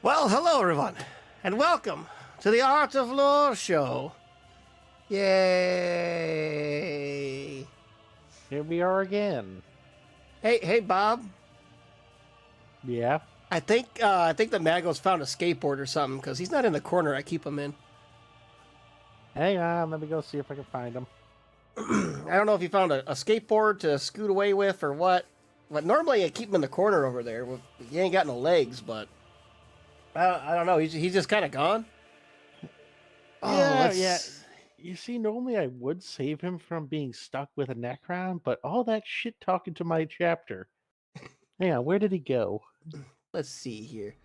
Well, hello everyone, and welcome to the Art of Lore show. Yay! Here we are again. Hey, Bob. Yeah. I think the Magos found a skateboard or something because he's not in the corner I keep him in. Hang on, let me go see if I can find him. I don't know if he found a skateboard to scoot away with or what. But normally I keep him in the corner over there. He ain't got no legs, but I don't know. He's just kind of gone. Yeah. You see, normally I would save him from being stuck with a Necron, but all that shit talking to my chapter. Hang on, where did he go? Let's see here.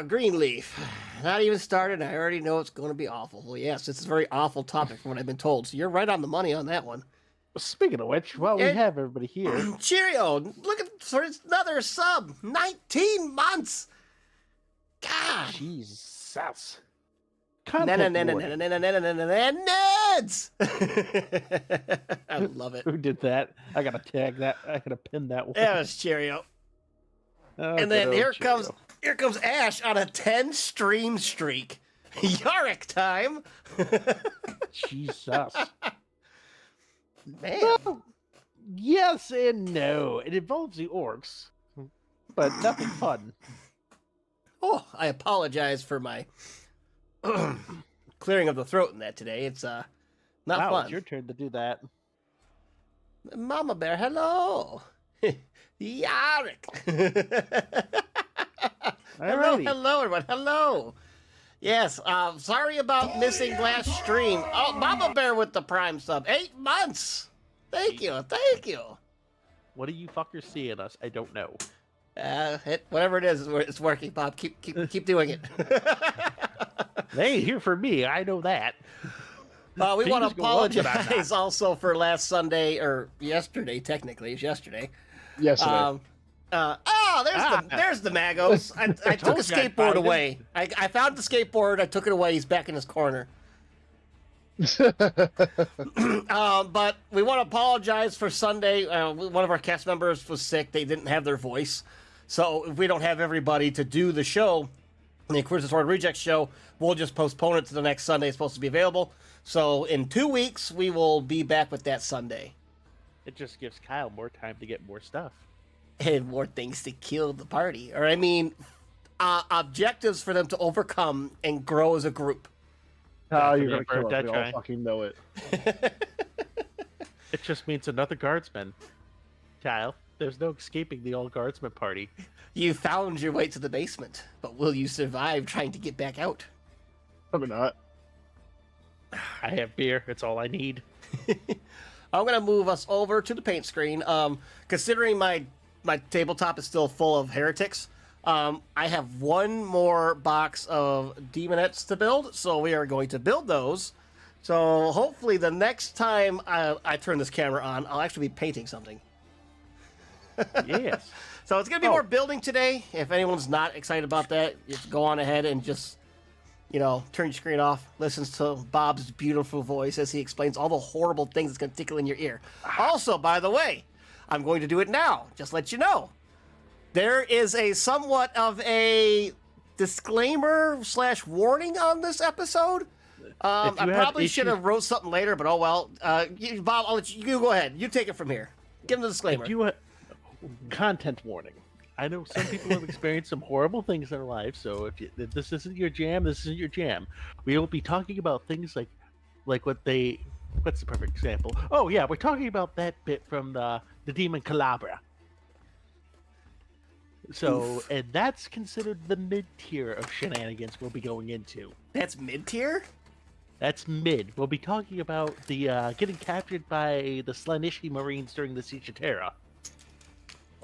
Greenleaf. Not even started, I already know it's going to be awful. Well, yes, it's a very awful topic from what I've been told, so you're right on the money on that one. Speaking of which, while we have everybody here. Cheerio! Look at for another sub! 19 months! God! Jesus. Neds! I love it. Who did that? I gotta tag that. I gotta pin that one. That was Cheerio. Oh, And then here Cheerio. comes Ash on a 10 stream streak. Yorick time! Jesus. Man. Well, yes and no. It involves the orcs, but nothing fun. Oh, I apologize for my clearing of the throat in that today. It's not Wow, fun. it's your turn to do that. Mama Bear, hello. Yarick. Hello, everyone. Hello. Yes, sorry about missing last stream. Oh, Mama Bear with the Prime sub. 8 months. Thank you. What do you fuckers see in us? I don't know. Whatever it is, it's working, Bob. Keep doing it. They ain't here for me. I know that. We want to Fingers go up, but I'm apologize not. also for last Sunday, or yesterday, technically. It's yesterday. Yesterday. There's the Magos. I took a told you I'd skateboard find him. away. I found the skateboard. I took it away. He's back in his corner. But we want to apologize for Sunday. One of our cast members was sick. They didn't have their voice. So if we don't have everybody to do the show, the Inquisitor Sword Reject show, we'll just postpone it to the next Sunday. It's supposed to be available. So in 2 weeks, we will be back with that Sunday. It just gives Kyle more time to get more stuff. And more things to kill the party. Or, I mean, objectives for them to overcome and grow as a group. Oh, Definitely you're gonna a kill bird us. that We all try. fucking know it. It just means another guardsman. Kyle, there's no escaping the all guardsman party. You found your way to the basement, but will you survive trying to get back out? Probably not. I have beer. It's all I need. I'm going to move us over to the paint screen. Considering my tabletop is still full of heretics, I have one more box of demonettes to build, so we are going to build those. So hopefully the next time I turn this camera on, I'll actually be painting something. Yes. So it's going to be more building today. If anyone's not excited about that, just go on ahead and just, turn your screen off. Listens to Bob's beautiful voice as he explains all the horrible things that's going to tickle in your ear. Also, by the way, I'm going to do it now. Just let you know. There is a somewhat of a disclaimer / warning on this episode. I probably should have wrote something later, but oh well. Bob, I'll let you go ahead. You take it from here. Give him the disclaimer. Content warning. I know some people have experienced some horrible things in their lives, so if this isn't your jam, this isn't your jam. We will be talking about things like what's the perfect example? Oh yeah, we're talking about that bit from the Demon Calabra. So, and that's considered the mid-tier of shenanigans we'll be going into. That's mid-tier? That's mid. We'll be talking about the getting captured by the Slanishi Marines during the Siege of Terra.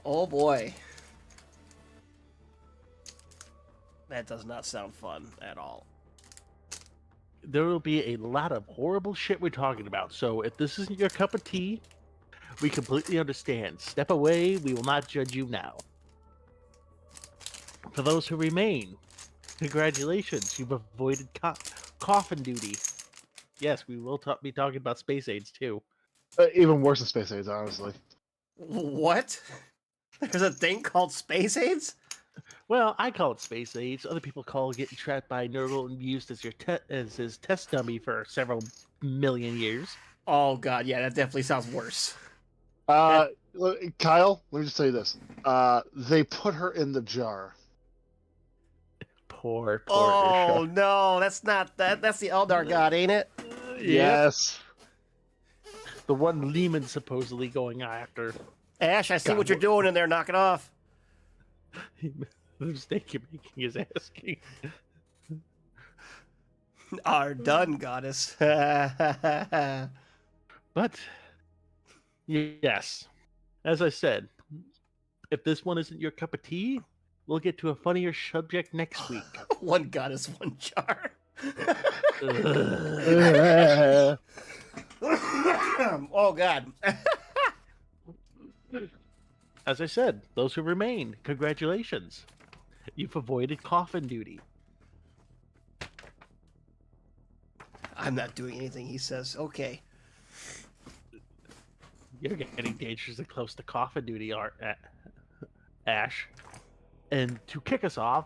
Oh boy. That does not sound fun at all. There will be a lot of horrible shit we're talking about. So if this isn't your cup of tea, we completely understand. Step away. We will not judge you now. For those who remain, congratulations. You've avoided coffin duty. Yes, we will be talking about space aids too. Even worse than space aids, honestly. What? There's a thing called space aids? Well, I call it space age. Other people call getting trapped by Nurgle and used as as his test dummy for several million years. Oh god, yeah, that definitely sounds worse. Kyle, let me just tell you this. They put her in the jar. Poor Oh Isha. no, that's not that. That's the Eldar god, ain't it? Yep. Yes. The one Lehman's supposedly going after. Ash, I see God, what you're doing in there. Knock it off. The mistake you're making is asking. Are done, goddess. But yes, as I said, if this one isn't your cup of tea, we'll get to a funnier subject next week. One goddess, one jar. Oh god. As I said, those who remain, congratulations. You've avoided coffin duty. I'm not doing anything, he says. Okay. You're getting dangerously close to coffin duty, Ash. And to kick us off,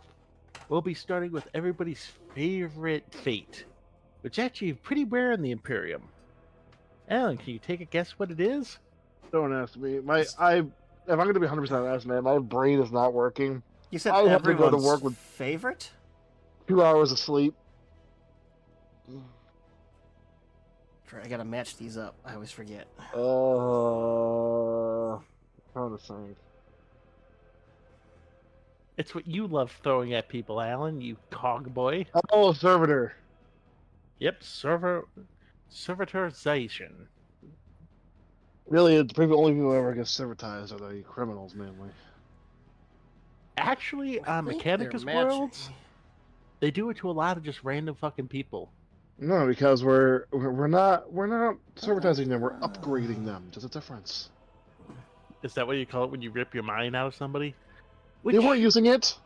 we'll be starting with everybody's favorite fate, which is actually pretty rare in the Imperium. Alan, can you take a guess what it is? Don't ask me. If I'm gonna be 100% honest, man, my brain is not working. You said I have to go to everyone's work with- favorite? 2 hours of sleep. I gotta match these up. I always forget. Trying to think. It's what you love throwing at people, Alan, you cog boy. Oh, servitor. Yep, servitorization. Really, the only people who ever get servitized are the criminals, mainly. Actually, I on think Mechanicus they're matching. Worlds, they do it to a lot of just random fucking people. No, because we're not servitizing them. We're upgrading them. There's a difference. Is that what you call it when you rip your mind out of somebody? They weren't using it.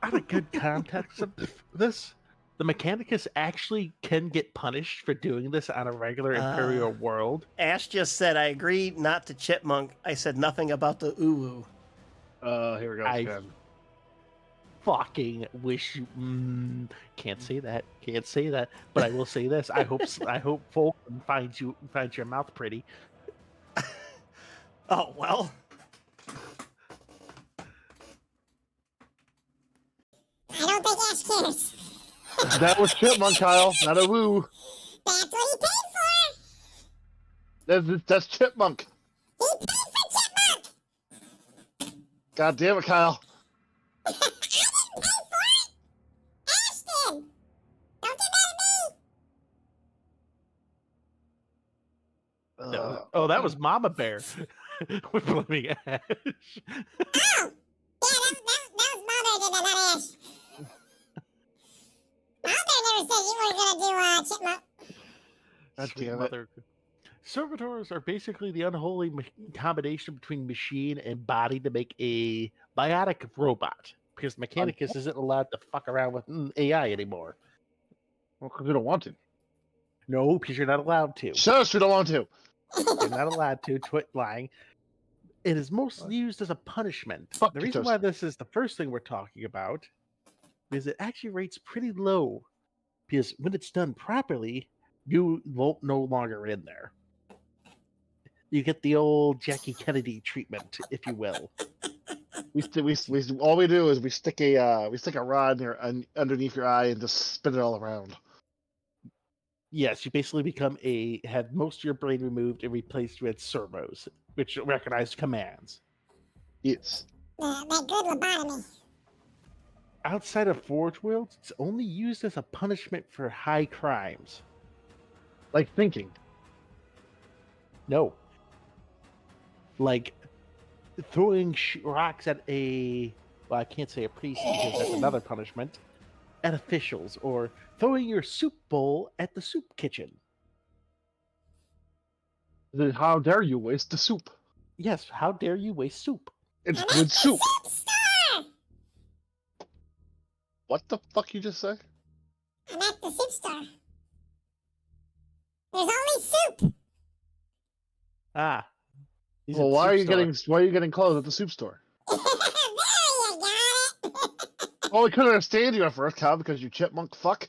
Out of good context of this, the Mechanicus actually can get punished for doing this on a regular Imperial world. Ash just said, I agree not to chipmunk. I said nothing about the uwu. Here we go. I again. fucking wish you can't say that. Can't say that. But I will say this. I hope Fulton finds your mouth pretty. Oh, well. I don't think Ash cares. That was chipmunk, Kyle, not a woo. That's what he paid for. That's chipmunk. He paid for Chipmunk. God damn it, Kyle. I didn't pay for it. Ash did. Don't get mad at me. That was Mama Bear. We're blaming Ash. Oh, yeah, that was Mother did that, not Ash. Mother never said you were gonna do Chipmunk. God Sweet damn it. mother. Servitors are basically the unholy combination between machine and body to make a biotic robot. Because Mechanicus isn't allowed to fuck around with AI anymore. Well, because we don't want to. No, because you're not allowed to. Shush, we don't want to. You're not allowed to. Twit lying. It is mostly used as a punishment. Fuck The you, reason Toast. why this is the first thing we're talking about is it actually rates pretty low. Because when it's done properly, you won't no longer in there. You get the old Jackie Kennedy treatment, if you will. All we do is we stick a rod underneath your eye and just spin it all around. Yes, you basically have most of your brain removed and replaced with servos, which recognize commands. Yes. That good lobotomy. Outside of Forge Worlds, it's only used as a punishment for high crimes. Like thinking. No. Like throwing rocks at I can't say a priest because that's another punishment, at officials, or throwing your soup bowl at the soup kitchen. Then how dare you waste the soup? Yes, how dare you waste soup? It's I'm good at the soup. soup store. What the fuck you just say? I'm at the soup store. There's only soup. Ah. He's Well, at why soup are you store. getting clothes at the soup store? There, Oh, I couldn't understand you at first, Kyle, because you chipmunk fuck.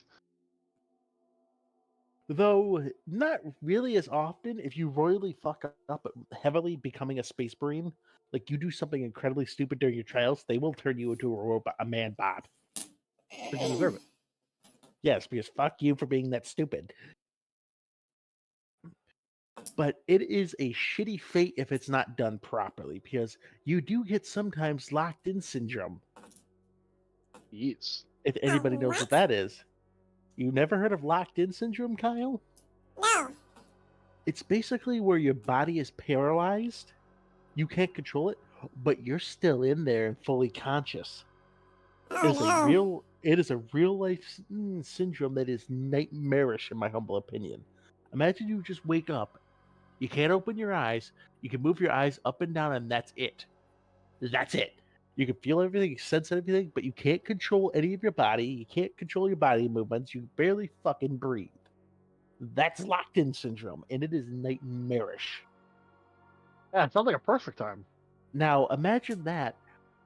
Though not really as often. If you royally fuck up heavily becoming a space marine, like you do something incredibly stupid during your trials, they will turn you into a robot, a man Bob. But you deserve it. Yes, because fuck you for being that stupid. But it is a shitty fate if it's not done properly, because you do get sometimes locked in syndrome. Yes. If anybody knows what what? that is. You never heard of locked in syndrome, Kyle? No. It's basically where your body is paralyzed. You can't control it, but you're still in there and fully conscious. Oh, It is a real life syndrome that is nightmarish in my humble opinion. Imagine you just wake up, you can't open your eyes, you can move your eyes up and down, and that's it. That's it. You can feel everything, sense everything, but you can't control any of your body. You can't control your body movements. You barely fucking breathe. That's locked in syndrome, and it is nightmarish. Yeah, it sounds like a perfect time. Now imagine that,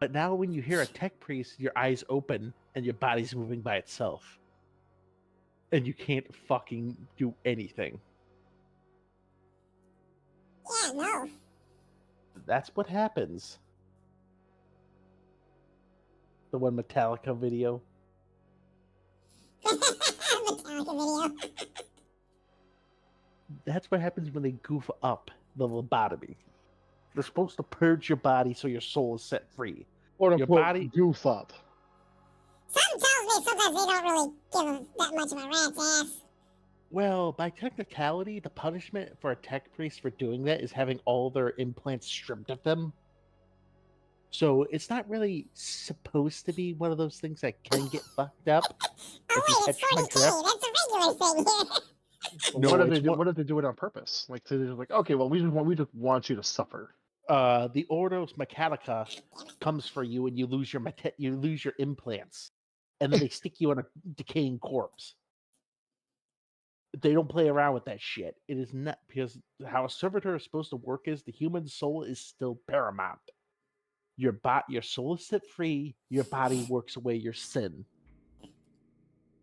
but now when you hear a tech priest, your eyes open and your body's moving by itself. And you can't fucking do anything. yeah, no. That's what happens. The one Metallica video. Metallica video. That's what happens when they goof up the lobotomy. They're supposed to purge your body so your soul is set free. Quote Your unquote body- goof up. Something tells me sometimes they don't really give them that much of a rat's ass. Well, by technicality, the punishment for a tech priest for doing that is having all their implants stripped of them. So it's not really supposed to be one of those things that can get fucked up. Oh If you wait, it's catch my 40K. drift. That's a regular thing here. No, what if it's they do? one- What if they do it on purpose? Like they're just like, okay, well, we just want you to suffer. The Ordos Mechanica comes for you, and you lose your implants, and then they stick you on a decaying corpse. They don't play around with that shit. It is not, because how a servitor is supposed to work is the human soul is still paramount. Your soul is set free. Your body works away your sin.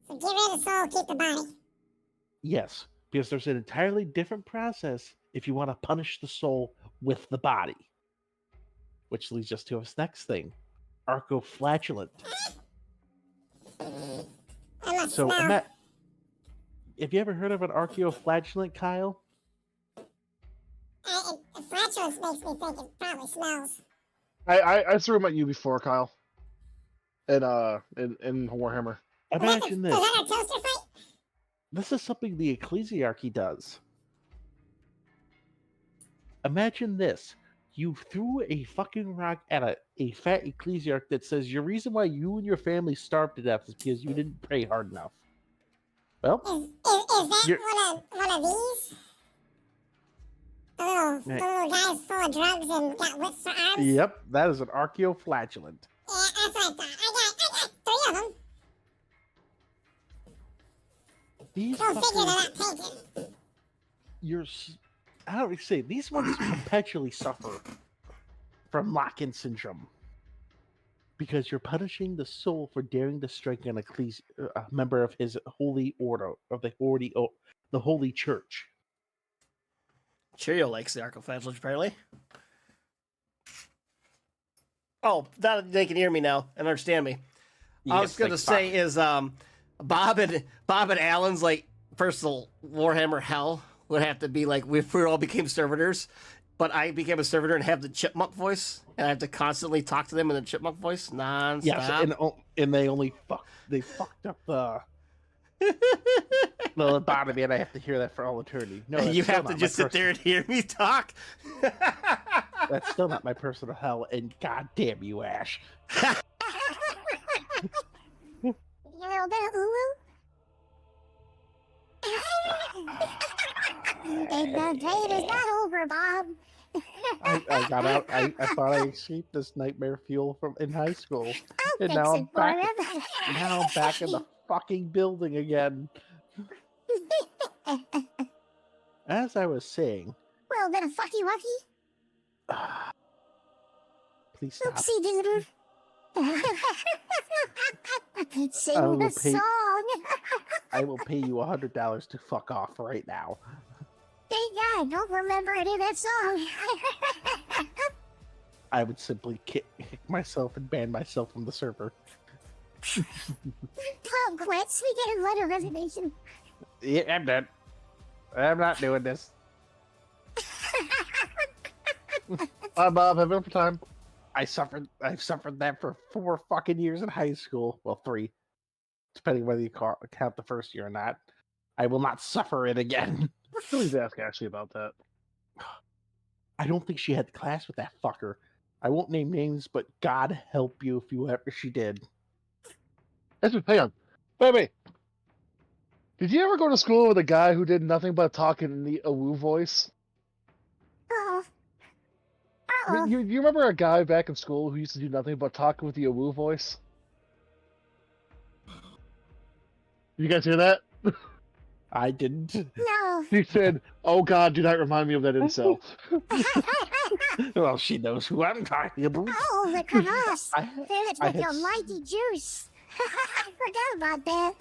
So get rid of the soul, keep the body. Yes, because there's an entirely different process if you want to punish the soul with the body. Which leads us to this next thing, archoflagellant. I must So, smell. have you ever heard of an archoflagellant, Kyle? Flatulence makes me think it probably smells. I threw them at you before, Kyle. In Warhammer. Imagine Is this. that a toaster fight? This is something the ecclesiarchy does. Imagine this. You threw a fucking rock at a fat ecclesiarch that says your reason why you and your family starved to death is because you didn't pray hard enough. Well, Is You're- that one of these? The little guys full of drugs and got whips for arms? yep, that is an archoflagellant. Yeah, that's what I thought. I got 3 of them. These Go figure fuckers, they're not painted. I don't say these ones perpetually suffer from lock-in syndrome because you're punishing the soul for daring to strike an a member of his holy order of the holy church. Cheerio likes the Archoflagellants, apparently. Oh, that they can hear me now and understand me. I was going to say is Bob and Alan's like personal Warhammer hell would have to be like if we all became servitors, but I became a servitor and have the chipmunk voice, and I have to constantly talk to them in the chipmunk voice nonstop. Yes, and they fucked up the lobotomy, and I have to hear that for all eternity. No, you that's have to just sit there and hear me talk. That's still not my personal hell, and goddamn you, Ash. A little bit of Ulu? And the date is not over, Bob. I got out. I thought I escaped this nightmare fuel from in high school, I'll and fix now it I'm for back. him. Now I'm back in the fucking building again. As I was saying, Well, bit of fucky wucky. please stop. Oopsie dooter. I could sing I will the pay- song. I will pay you $100 to fuck off right now. Thank God, I don't remember any of that song. I would simply kick myself and ban myself from the server. Tom quits. We get a letter of resignation. Yeah, I'm done. I'm not doing this. Bye, Bob. Have a good time. I've suffered that for 4 fucking years in high school. Well, 3, depending whether you count the first year or not. I will not suffer it again. Please ask Ashley about that. I don't think she had class with that fucker. I won't name names, but God help you if you ever she did. Ashley, hang on. Wait. Did you ever go to school with a guy who did nothing but talk in the Awoo voice? Oh. I mean, you remember a guy back in school who used to do nothing but talk with the Awoo voice? You guys hear that? I didn't. No. He said, "Oh God, do not remind me of that incel." Well, she knows who I'm talking about. Oh, the crevasse. I It's I with had your s- mighty juice. I forgot about that.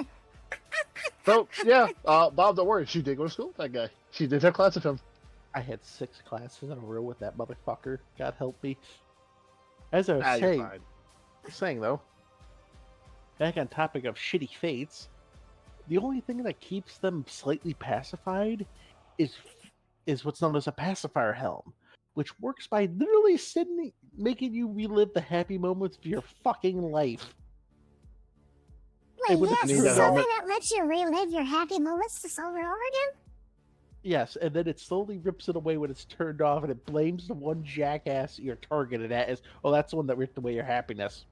So yeah, Bob, don't worry. She did go to school with that guy. She did have class with him. I had 6 classes in a row with that motherfucker. God help me. As I was You're saying, fine. though, back on topic of shitty fates, the only thing that keeps them slightly pacified is what's known as a pacifier helm, which works by literally making you relive the happy moments of your fucking life. Wait, would yes, need is that something helmet. that lets you relive your happy moments just over and over again? Yes, and then it slowly rips it away when it's turned off, and it blames the one jackass you're targeted at as, oh, that's the one that ripped away your happiness.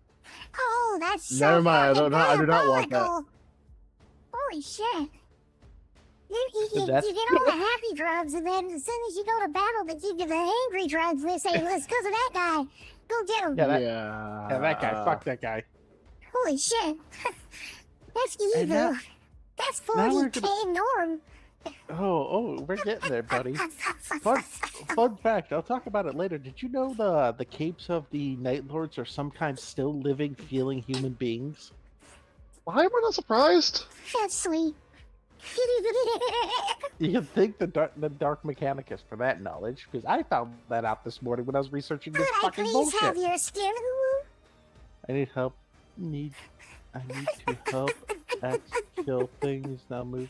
Oh, that's so Never mind, I fucking do not want that. diabolical. Holy shit. You That's- get all the happy drugs, and then as soon as you go to battle, they give you the angry drugs. They say, well, it's because of that guy. Go get him. Yeah, that guy. Fuck that guy. Holy shit. That's And evil. now- That's now we're 40K norm. Oh, we're getting there, buddy. Fun fact, I'll talk about it later. Did you know the capes of the Night Lords are sometimes still living, feeling human beings? Why am I not surprised? That's sweet. You can thank the Dark Mechanicus for that knowledge, because I found that out this morning when I was researching this Could I fucking please bullshit. have your skin? I need help. I need to help X kill things. Now move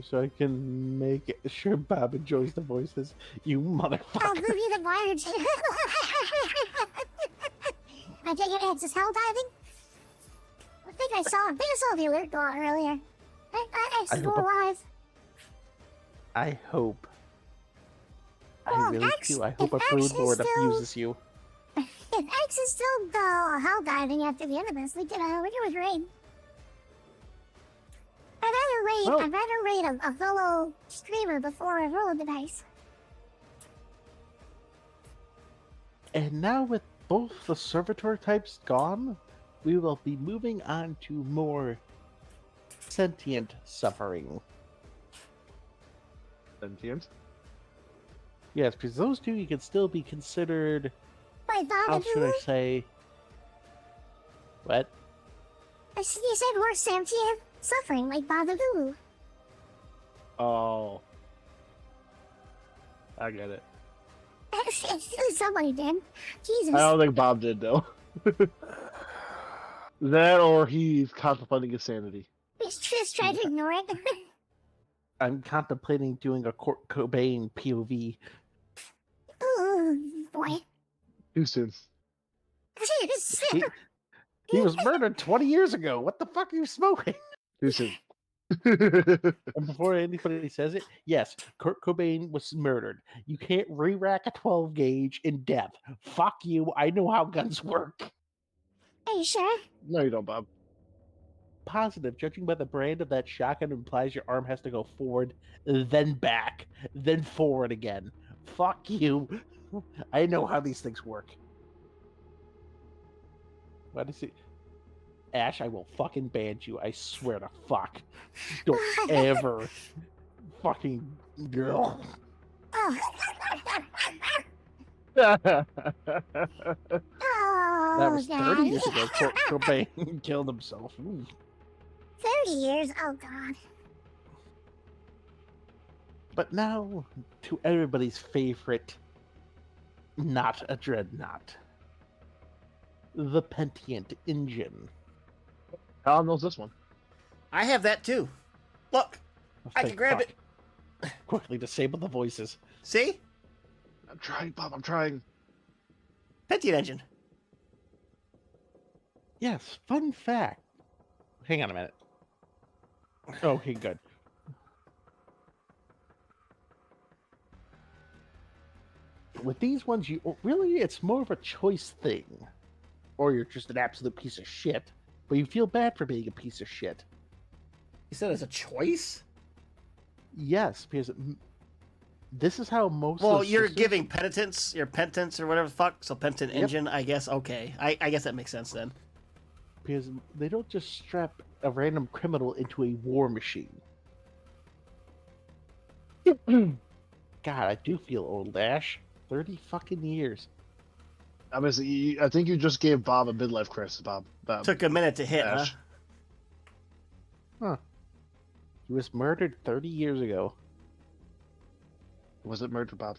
so I can make sure Bob enjoys the voices. You I'll motherfucker. move you the wires. I take it it's hell diving? I think I saw the alert go out earlier. I'm I still hope- alive. I hope. I Well, really X- do. I hope a if X brood is lord still- abuses you. If X is still hell diving after the end of this, we can always raid. Well- I'd rather raid a fellow streamer before I roll the dice. And now with both the servitor types gone, we will be moving on to more sentient suffering. Sentient. Yes, because those two you can still be considered, Wait, how should I Babadook? say? What? You said we're sentient suffering like Babadook. Oh, I get it. Somebody did. Jesus. I don't think Bob did though. That or he's contemplating his sanity. Just try to ignore it. I'm contemplating doing a Kurt Cobain POV. Ooh, boy. Too soon. He, he was murdered 20 years ago. What the fuck are you smoking? Too soon. And before anybody says it, yes, Kurt Cobain was murdered. You can't re-rack a 12 gauge in death. Fuck you. I know how guns work. Are you sure? No, you don't, Bob. Positive, judging by the brand of that shotgun, implies your arm has to go forward, then back, then forward again. Fuck you. I know how these things work. What is it? Ash, I will fucking ban you. I swear to fuck. Don't ever fucking girl. Oh. That's Oh. That was 30 Daddy. years ago. Kurt Cobain killed himself. Ooh. 30 years? Oh, God. But now to everybody's favorite, not a dreadnought, the Pentient engine. Alan knows this one. I have that too. Look, Oh, I can thank grab fuck. it. Quickly disable the voices. See? I'm trying, Bob. I'm trying. Pentium engine. Yes, fun fact. Hang on a minute. Okay, good. With these ones, you really, it's more of a choice thing. Or you're just an absolute piece of shit, but you feel bad for being a piece of shit. You said it's a choice? Yes, because this is how most. Well, of the you're systems- giving penitence, your penitence or whatever the fuck. So penitent Yep. engine, I guess. Okay, I guess that makes sense then. because they don't just strap a random criminal into a war machine. God, I do feel old, Ash. 30 fucking years. I think you just gave Bob a midlife crisis, Bob. Took a minute to hit, huh? Ash. He was murdered 30 years ago. Was it murder, Bob?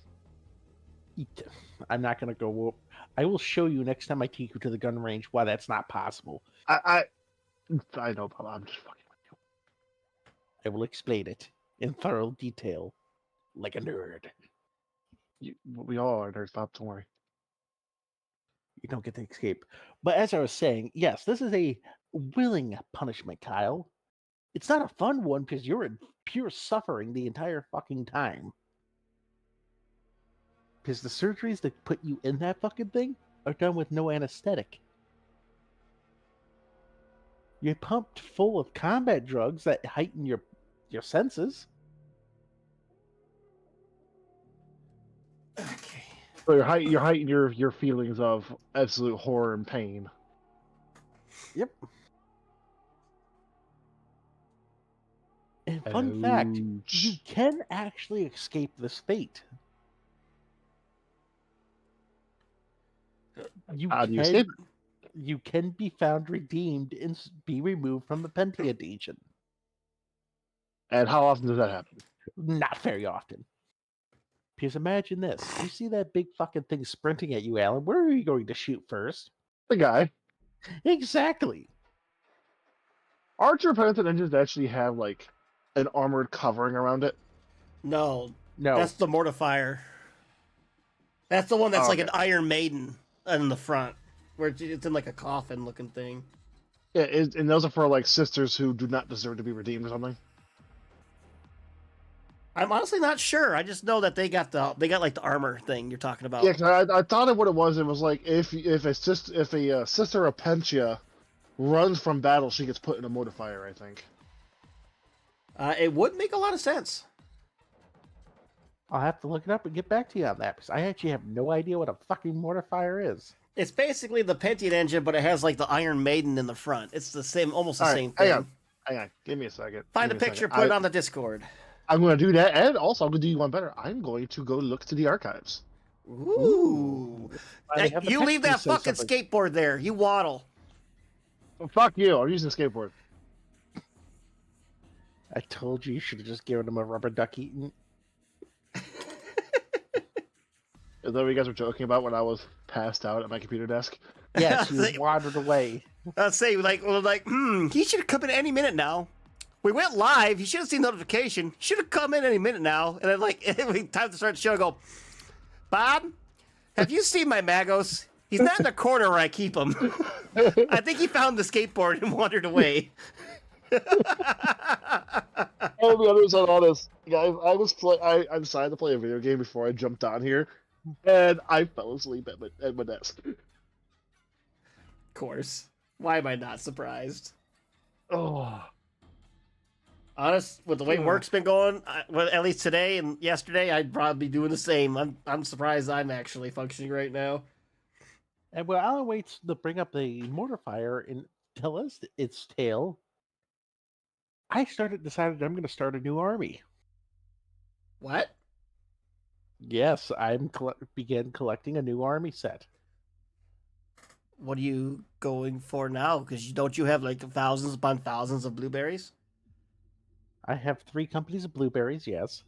I'm not gonna go. I will show you next time I take you to the gun range why that's not possible. I know, Bob. I'm just fucking with you. I will explain it in thorough detail, like a nerd. We all are nerds, Bob. Don't worry. You don't get to escape. But as I was saying, yes, this is a willing punishment, Kyle. It's not a fun one because you're in pure suffering the entire fucking time. Because the surgeries that put you in that fucking thing are done with no anesthetic. You're pumped full of combat drugs that heighten your senses. Okay. So you're heightened your feelings of absolute horror and pain. Yep. And fun fact, you Ouch. can actually escape this fate. You How do you can, escape you can be found redeemed and be removed from the Pentient Legion. And how often does that happen? Not very often. Because imagine this. You see that big fucking thing sprinting at you, Alan. Where are you going to shoot first? The guy. Exactly. Archer penitent engines actually have like an armored covering around it. No, No. that's the mortifier. That's the one that's Oh, like okay. an Iron Maiden in the front, where it's in like a coffin looking thing. Yeah, and those are for like sisters who do not deserve to be redeemed or something. I'm honestly not sure. I just know that they got like the armor thing you're talking about. Yeah, 'cause I thought of what it was. It was like if a sister of Pentia runs from battle, she gets put in a mortifier. I think. It would make a lot of sense. I'll have to look it up and get back to you on that because I actually have no idea what a fucking mortifier is. It's basically the Pentium engine, but it has like the Iron Maiden in the front. It's the same, almost the All right, same thing. Hang on. Give me a second. Find a Give me picture, second. put it on the Discord. I'm going to do that, and also I'm going to do you one better. I'm going to go look to the archives. Ooh. I have the You leave picture that say fucking something. skateboard there. You waddle. Well, fuck you. I'm using a skateboard. I told you should have just given him a rubber duck eating. Is that what you guys were joking about when I was passed out at my computer desk? Yes, you They- wandered away. Let's say, he should have come in any minute now. We went live. He should have seen notification. He should have come in any minute now. And then, time to start the show, I go, Bob, have you seen my Magos? He's not in the corner where I keep him. I think he found the skateboard and wandered away. I'll be honest on all this, guys. I decided to play a video game before I jumped on here, and I fell asleep at my desk. Of course. Why am I not surprised? Oh, Honest, with the way work's been going, well, at least today and yesterday, I'd probably be doing the same. I'm surprised I'm actually functioning right now. And while Alan waits to bring up the mortifier and tell us its tale, I decided I'm going to start a new army. What? Yes, began collecting a new army set. what are you going for now? Because don't you have like thousands upon thousands of blueberries? I have 3 companies of blueberries, yes.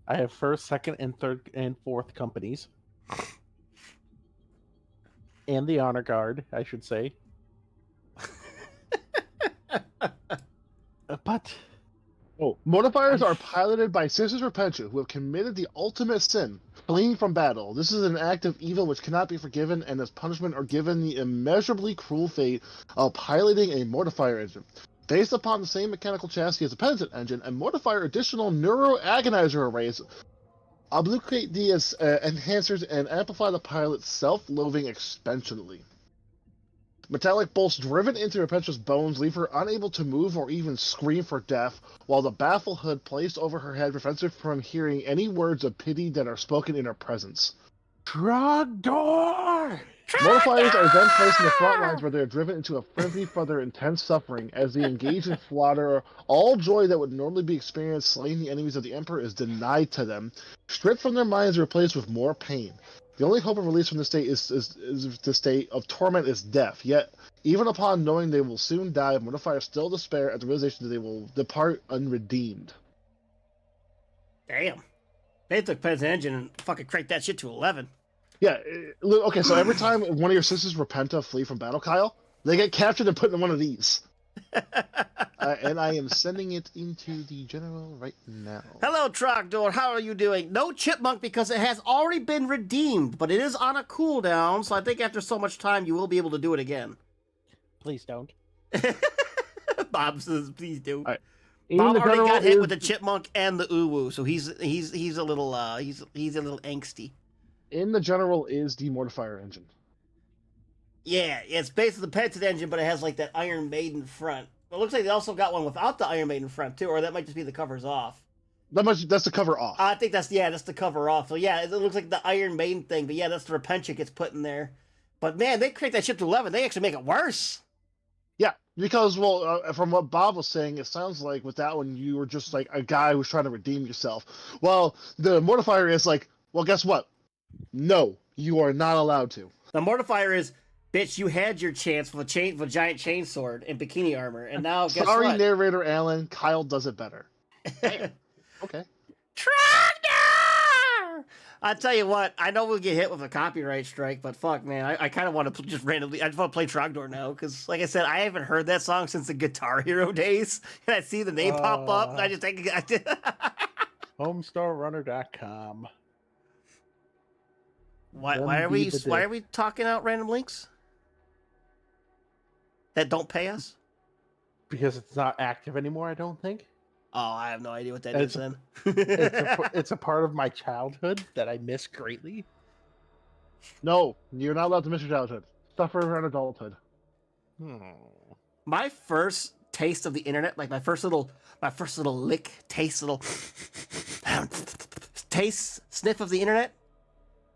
I have first, second, and third and fourth companies. And the honor guard, I should say. But Oh, mortifiers are piloted by Sisters Repentia, who have committed the ultimate sin, fleeing from battle. This is an act of evil which cannot be forgiven, and as punishment are given the immeasurably cruel fate of piloting a mortifier engine. Based upon the same mechanical chassis as a penitent engine, a mortifier additional neuroagonizer arrays obfuscate the enhancers and amplify the pilot's self-loathing exponentially. Metallic bolts driven into Repentia's bones leave her unable to move or even scream for death, while the baffle hood placed over her head prevents her from hearing any words of pity that are spoken in her presence. Trogdor! Mortifiers are then placed in the front lines where they are driven into a frenzy for their intense suffering. As they engage in slaughter, all joy that would normally be experienced slaying the enemies of the Emperor is denied to them, stripped from their minds and replaced with more pain. The only hope of release from this state is the state of torment is death. Yet, even upon knowing they will soon die, mortifiers still despair at the realization that they will depart unredeemed. Damn. They took Penn's engine and fucking cranked that shit to 11. Yeah, okay, so every time one of your sisters Repenta flee from battle, Kyle, they get captured and put in one of these. And I am sending it into the general right now. Hello, Trogdor. How are you doing? No chipmunk because it has already been redeemed, but it is on a cooldown, so I think after so much time you will be able to do it again. Please don't. Bob says, please do. All right. Bob already got hit with the chipmunk and the uwu, so he's a little he's a little angsty. In the general is the mortifier engine. Yeah, it's basically the Penitent engine, but it has like that Iron Maiden front. It looks like they also got one without the Iron Maiden front too, or that might just be the covers off. That's the cover off. I think that's the cover off. So yeah, it looks like the Iron Maiden thing, but yeah, that's the Repentia gets put in there. But man, they crank that ship to 11. They actually make it worse. Yeah, because from what Bob was saying, it sounds like with that one you were just like a guy who's trying to redeem yourself. Well, the mortifier is like, well, guess what? No, you are not allowed to. The Mortifier is, bitch, you had your chance with a giant chainsword and bikini armor, and now guess Sorry, what? narrator Alan, Kyle does it better. Okay. Trogdor! I tell you what, I know we'll get hit with a copyright strike, but fuck, man, I kind of want to just randomly, I just want to play Trogdor now, because, like I said, I haven't heard that song since the Guitar Hero days, and I see the name pop up, and I just think, HomestarRunner.com. Why are we talking out random links that don't pay us? Because it's not active anymore, I don't think. Oh, I have no idea what that is then. It's a part of my childhood that I miss greatly. No, you're not allowed to miss your childhood. Suffer around adulthood. My first taste of the internet, like my first little lick, taste, little taste sniff of the internet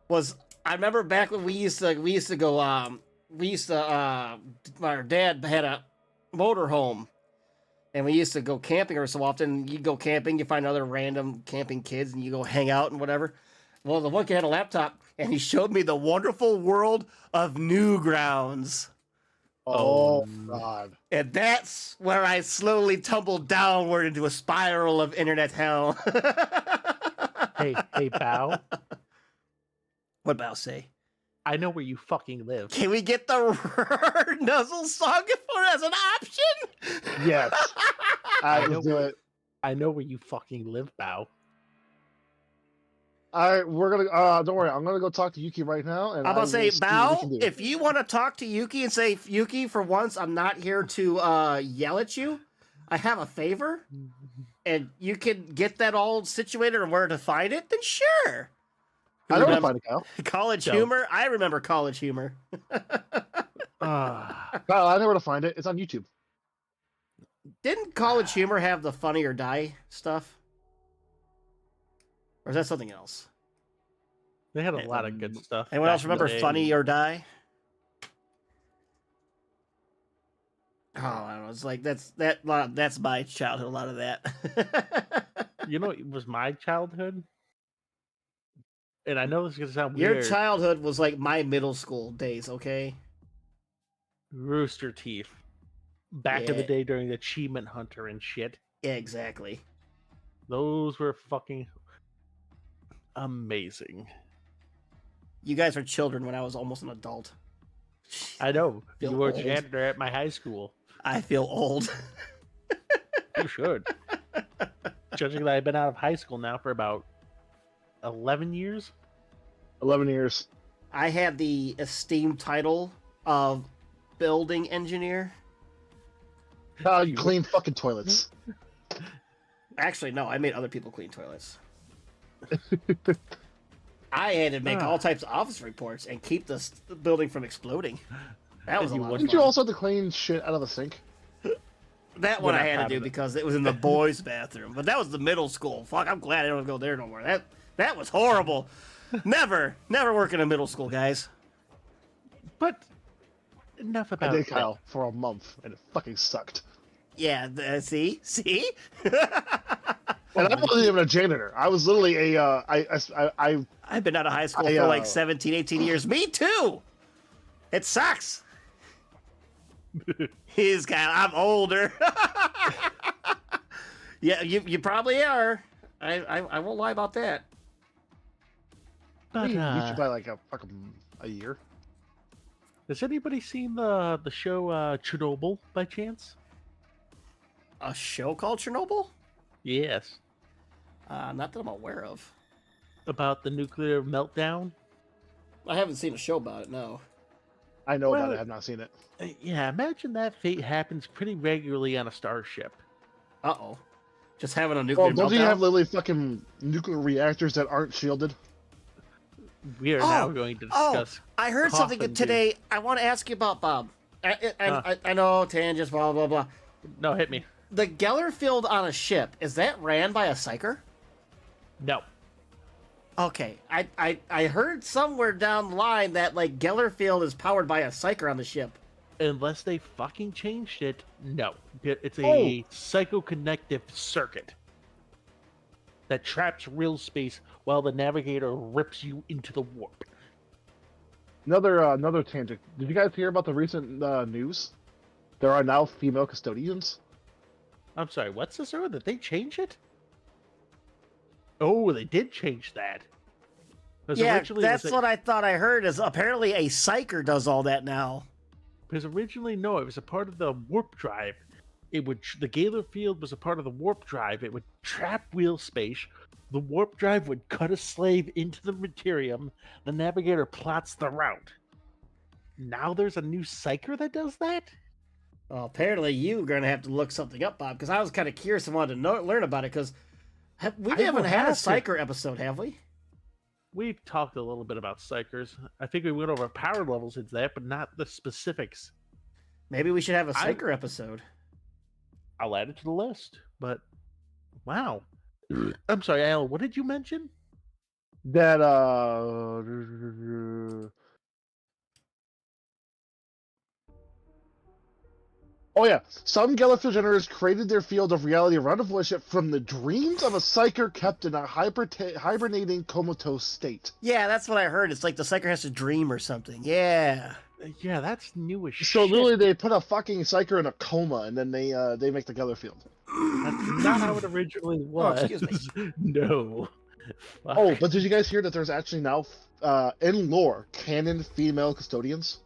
was, I remember back when we used to go our dad had a motorhome and we used to go camping every so often. You go camping, you find other random camping kids and you go hang out and whatever. Well, the one kid had a laptop and he showed me the wonderful world of Newgrounds. Oh God. And that's where I slowly tumbled downward into a spiral of internet hell. Hey, Bow. What Bao say? I know where you fucking live. Can we get the Nuzzle song for as an option? Yes. I know just do it. I know where you fucking live, Bow. All right, we're gonna. Don't worry, I'm gonna go talk to Yuki right now. And I'm about to say, Bao, do. if you want to talk to Yuki and say, Yuki, for once, I'm not here to yell at you. I have a favor, and you can get that all situated or where to find it. Then sure. I know where to find it, Kyle. College Don't. Humor. I remember College Humor. Kyle, I know where to find it. It's on YouTube. Didn't College Humor have the Funny or Die stuff? Or is that something else? They had a lot of good stuff. Anyone else back in the remember day. Funny or Die? Oh, I don't know. It's like that's my childhood. A lot of that. You know, it was my childhood. And I know this is gonna sound Your weird. childhood was like my middle school days, okay? Rooster Teeth. Back in the Yeah. day during the Achievement Hunter and shit. Yeah, exactly. Those were fucking amazing. You guys were children when I was almost an adult. I know. Feel You were a old. janitor at my high school. I feel old. You should. Judging that I've been out of high school now for about 11 years. 11 years. I had the esteemed title of building engineer. You clean fucking toilets. Actually, no, I made other people clean toilets. I had to make all types of office reports and keep the building from exploding. That was a You lot of Didn't fun. you also have to clean shit out of the sink? That one We're I not had proud to do of it. because it was in the boys' bathroom. But that was the middle school. Fuck, I'm glad I don't go there no more. That was horrible. Never work in a middle school, guys. But enough I about did, that. Kyle, for a month, and it fucking sucked. Yeah, see? And I wasn't even a janitor. I was literally a, I I've been out of high school I, for like uh, 17, 18 years. Me too. It sucks. He's kind of, I'm older. Yeah, you probably are. I won't lie about that. But you should buy like a fucking a year. has anybody seen the show Chernobyl by chance? A show called Chernobyl? Yes. Not that I'm aware of. About the nuclear meltdown? I haven't seen a show about it, no. I know about Well- it. I have not seen it. Yeah, imagine that fate happens pretty regularly on a starship. Uh-oh. Just having a nuclear Well, don't meltdown? you have literally fucking nuclear reactors that aren't shielded? We are now going to discuss. I heard something coffin today I want to ask you about, Bob. I know, tangents, blah, blah, blah. No, hit me. The Geller field on a ship, is that ran by a psyker? No. Okay, I heard somewhere down the line that, like, Geller field is powered by a psyker on the ship. Unless they fucking changed it, no. It's a Oh. psychokinetic circuit that traps real space while the navigator rips you into the warp. Another tangent. Did you guys hear about the recent news? There are now female custodians. I'm sorry, what's this? Or did they change it? Oh, they did change that. 'Cause Yeah, originally it was that's what I thought I heard, is apparently a psyker does all that now. Because originally, no, it was a part of the warp drive. It would the Gaylor field was a part of the warp drive. It would trap wheel space. The warp drive would cut a slave into the materium. The navigator plots the route. Now there's a new psyker that does that. Well, apparently you're going to have to look something up, Bob, because I was kind of curious and wanted to learn about it, because we I haven't will had a have to. psyker episode, have we? We've talked a little bit about psychers. I think we went over power levels into that, but not the specifics. Maybe we should have a I- psyker episode. I'll add it to the list. But wow, I'm sorry, Alan. What did you mention? That Oh yeah, some Gellerfield generators created their field of reality around a voice ship from the dreams of a psyker kept in a hibernating comatose state. Yeah, that's what I heard. It's like the psyker has to dream or something. Yeah. Yeah, that's newish. So shit. literally, they put a fucking psyker in a coma, and then they make the Gellerfield. That's not how it originally was. excuse me. No. Fuck. Oh, but did you guys hear that there's actually now, in lore, canon female custodians?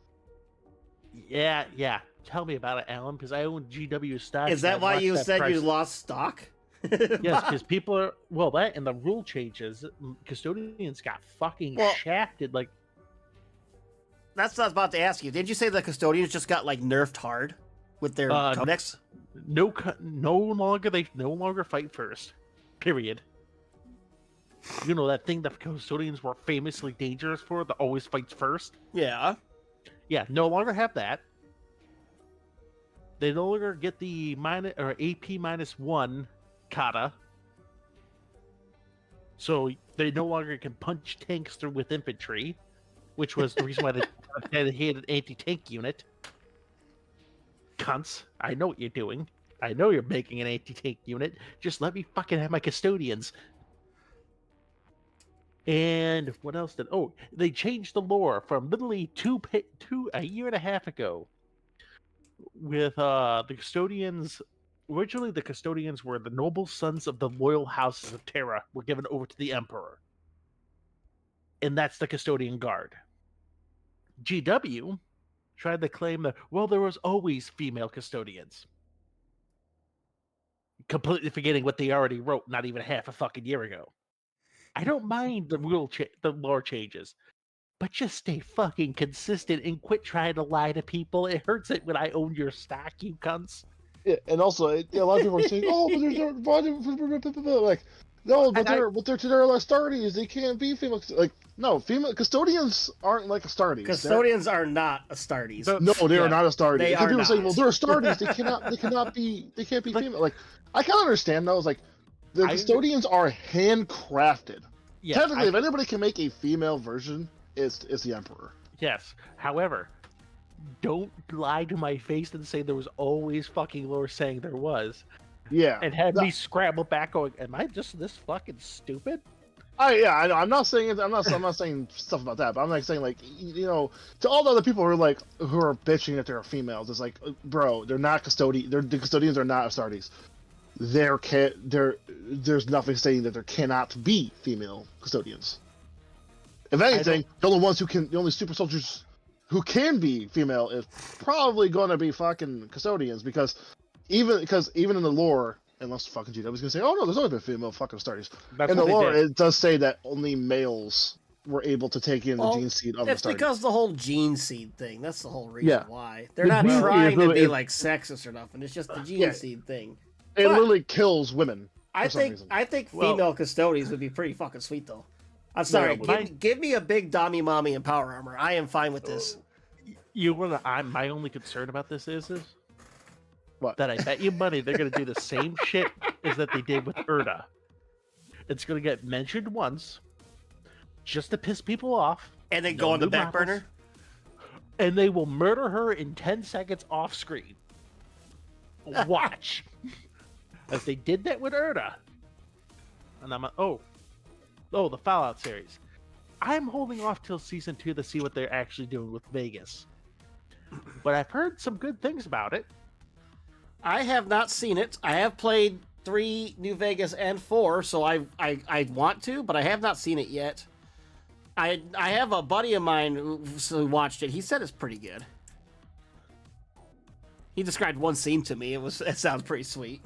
Yeah. Tell me about it, Alan, because I own GW stock. Is that why you said you lost stock? Yes, because people are that and the rule changes. Custodians got fucking Well- shafted. Like That's what I was about to ask you. Did you say the custodians just got, like, nerfed hard with their codex? no longer they no longer fight first. Period. You know that thing that custodians were famously dangerous for, that always fights first. Yeah. Yeah, no longer have that. They no longer get the AP -1 kata. So they no longer can punch tanks through with infantry, which was the reason why they had an anti-tank unit. Cunts, I know what you're doing. I know you're making an anti-tank unit. Just let me fucking have my custodians. And what else did? Oh, they changed the lore from literally a year and a half ago. With the custodians, originally the custodians were the noble sons of the loyal houses of Terra, were given over to the Emperor, and that's the custodian guard. GW tried to claim that there was always female custodians, completely forgetting what they already wrote not even half a fucking year ago. I don't mind the the lore changes, but just stay fucking consistent and quit trying to lie to people. It hurts it when I own your stock, you cunts. Yeah, and also a lot of people are saying, "Oh, but there's like, no, but they're Astartes. They can't be female. Like, no, female custodians aren't like Astartes. Custodians are not Astartes. No, they are not Astartes. They Because are people say, not. "Well, they're Astartes. They can't be female." Like, I can understand those. Like, the custodians are handcrafted. Yes, Technically, if anybody can make a female version, it's the Emperor. Yes. However, don't lie to my face and say there was always fucking lore saying there was. Yeah. And have me scramble back going, am I just this fucking stupid? I know. I'm not saying stuff about that, but I'm like saying, like, you know, to all the other people who are bitching that they're females, it's like, bro, they're not custodians. The custodians are not Astartes. There's nothing saying that there cannot be female custodians. If anything, the only super soldiers who can be female is probably going to be fucking custodians, because even in the lore, unless fucking GW is going to say, oh no, there's always been female fucking Astartes. In the lore, it does say that only males were able to take in the gene seed of Astartes. It's because the whole gene seed thing. That's the whole reason why. They're not gene trying to seed be like sexist or nothing. It's just the gene seed thing. It literally kills women. I think female custodians would be pretty fucking sweet though. I'm sorry. Give me a big Dami Mommy in power armor. I am fine with this. My only concern about this is what? That I bet you money they're gonna do the same shit as that they did with Erda. It's gonna get mentioned once, just to piss people off, and then go on the back burner. And they will murder her in 10 seconds off screen. Watch. As they did that with Erda. And I'm like, the Fallout series. I'm holding off till season 2 to see what they're actually doing with Vegas. But I've heard some good things about it. I have not seen it. I have played 3 New Vegas and 4, so I want to, but I have not seen it yet. I have a buddy of mine who watched it. He said it's pretty good. He described one scene to me. It sounds pretty sweet.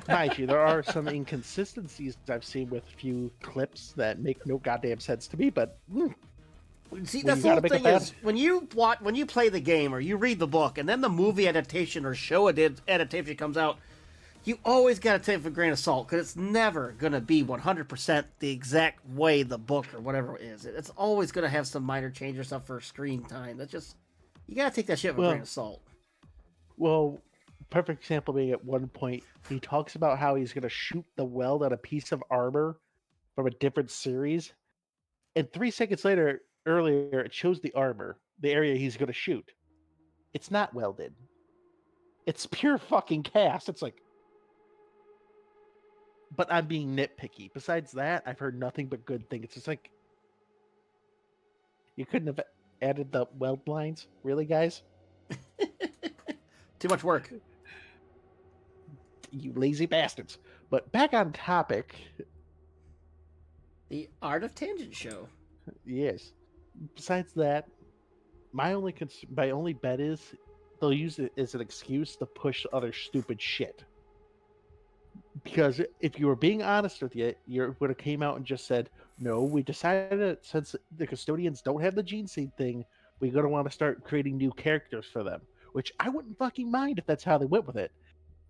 Mind you, there are some inconsistencies I've seen with a few clips that make no goddamn sense to me, but see, that's the whole thing is when you play the game or you read the book and then the movie adaptation or show adaptation comes out, you always got to take it with a grain of salt, because it's never going to be 100% the exact way the book or whatever it is. It's always going to have some minor change or stuff for screen time. That's just, you got to take that shit with a grain of salt. Well, perfect example being at one point, he talks about how he's going to shoot the weld on a piece of armor from a different series. And 3 seconds earlier, it shows the armor, the area he's going to shoot. It's not welded. It's pure fucking cast. It's like, but I'm being nitpicky. Besides that, I've heard nothing but good things. It's just like, you couldn't have added the weld lines? Really, guys? Too much work. You lazy bastards. But back on topic. The Art of Tangent show. Yes. Besides that, my only bet is they'll use it as an excuse to push other stupid shit. Because if you were being honest with you would have came out and just said, no, we decided that since the custodians don't have the gene seed thing, we're going to want to start creating new characters for them. Which I wouldn't fucking mind if that's how they went with it.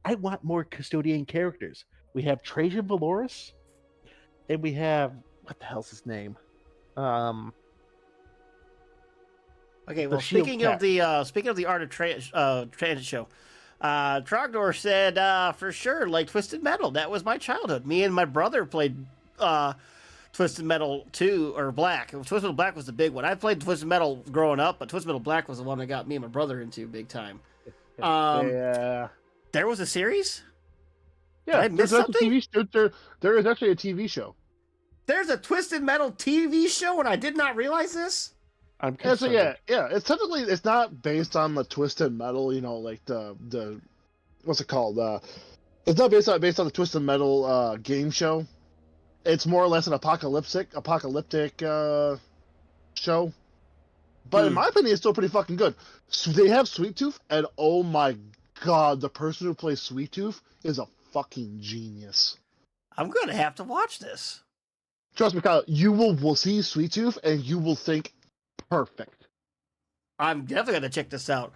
I want more custodian characters. We have Trajan Valoris, and we have, what the hell's his name? Okay, well, speaking of the Art of Tangent show, Trogdor said for sure, like Twisted Metal. That was my childhood. Me and my brother played Twisted Metal 2 or Black. Twisted Metal Black was the big one. I played Twisted Metal growing up, but Twisted Metal Black was the one that got me and my brother into big time. Yeah. There was a series? Yeah, Did I miss something? There is actually a TV show. There's a Twisted Metal TV show, and I did not realize this. I'm Yeah, so concerned. it's technically it's not based on the Twisted Metal, like the what's it called? It's not based on the Twisted Metal game show. It's more or less an apocalyptic show. But in my opinion, it's still pretty fucking good. So they have Sweet Tooth, and oh my god, the person who plays Sweet Tooth is a fucking genius. I'm gonna have to watch this. Trust me, Kyle, you will see Sweet Tooth, and you will think perfect. I'm definitely gonna check this out.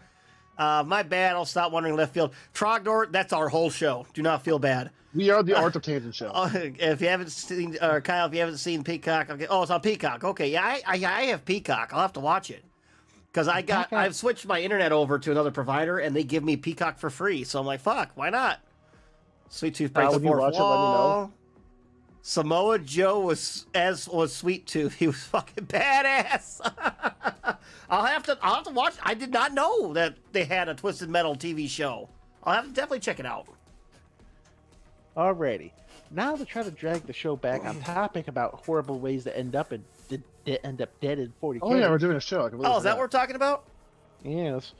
My bad. I'll stop wondering left field. Trogdor, that's our whole show. Do not feel bad. We are the Art of Tangent show. If you haven't seen, Kyle, if you haven't seen Peacock, okay. Oh, it's on Peacock. Okay, yeah, I have Peacock. I'll have to watch it because I've switched my internet over to another provider and they give me Peacock for free. So I'm like, fuck, why not? Sweet Tooth breaks the when you fourth watch it, let me wall. know. Samoa Joe was Sweet Tooth. He was fucking badass. I'll have to watch. I did not know that they had a Twisted Metal TV show. I'll have to definitely check it out. Alrighty. Now to try to drag the show back on topic about horrible ways to end up dead in 40K. Oh yeah, we're doing a show. Oh, is that what we're talking about? Yes.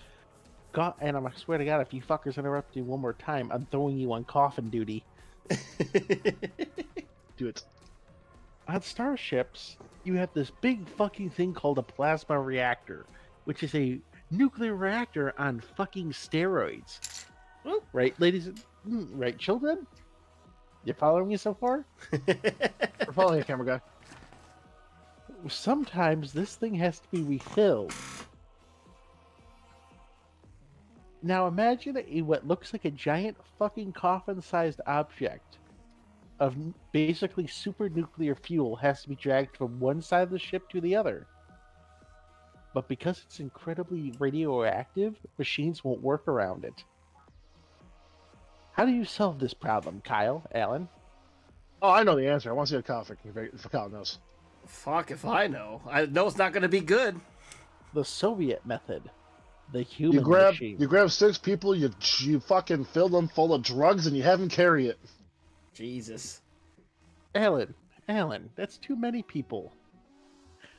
God, and I swear to God, if you fuckers interrupt me one more time, I'm throwing you on coffin duty. Do it. On starships, you have this big fucking thing called a plasma reactor, which is a nuclear reactor on fucking steroids. Right, ladies? Right, children? You following me so far? We're following you, camera guy. Sometimes this thing has to be refilled. Now imagine what looks like a giant fucking coffin-sized object of basically super nuclear fuel has to be dragged from one side of the ship to the other. But because it's incredibly radioactive, machines won't work around it. How do you solve this problem, Kyle, Alan? Oh, I know the answer. I want to see a Kyle if Kyle knows. Fuck if I know. I know it's not going to be good. The Soviet method. The human machine. You grab 6 people, you fucking fill them full of drugs, and you have them carry it. Jesus. Alan, that's too many people.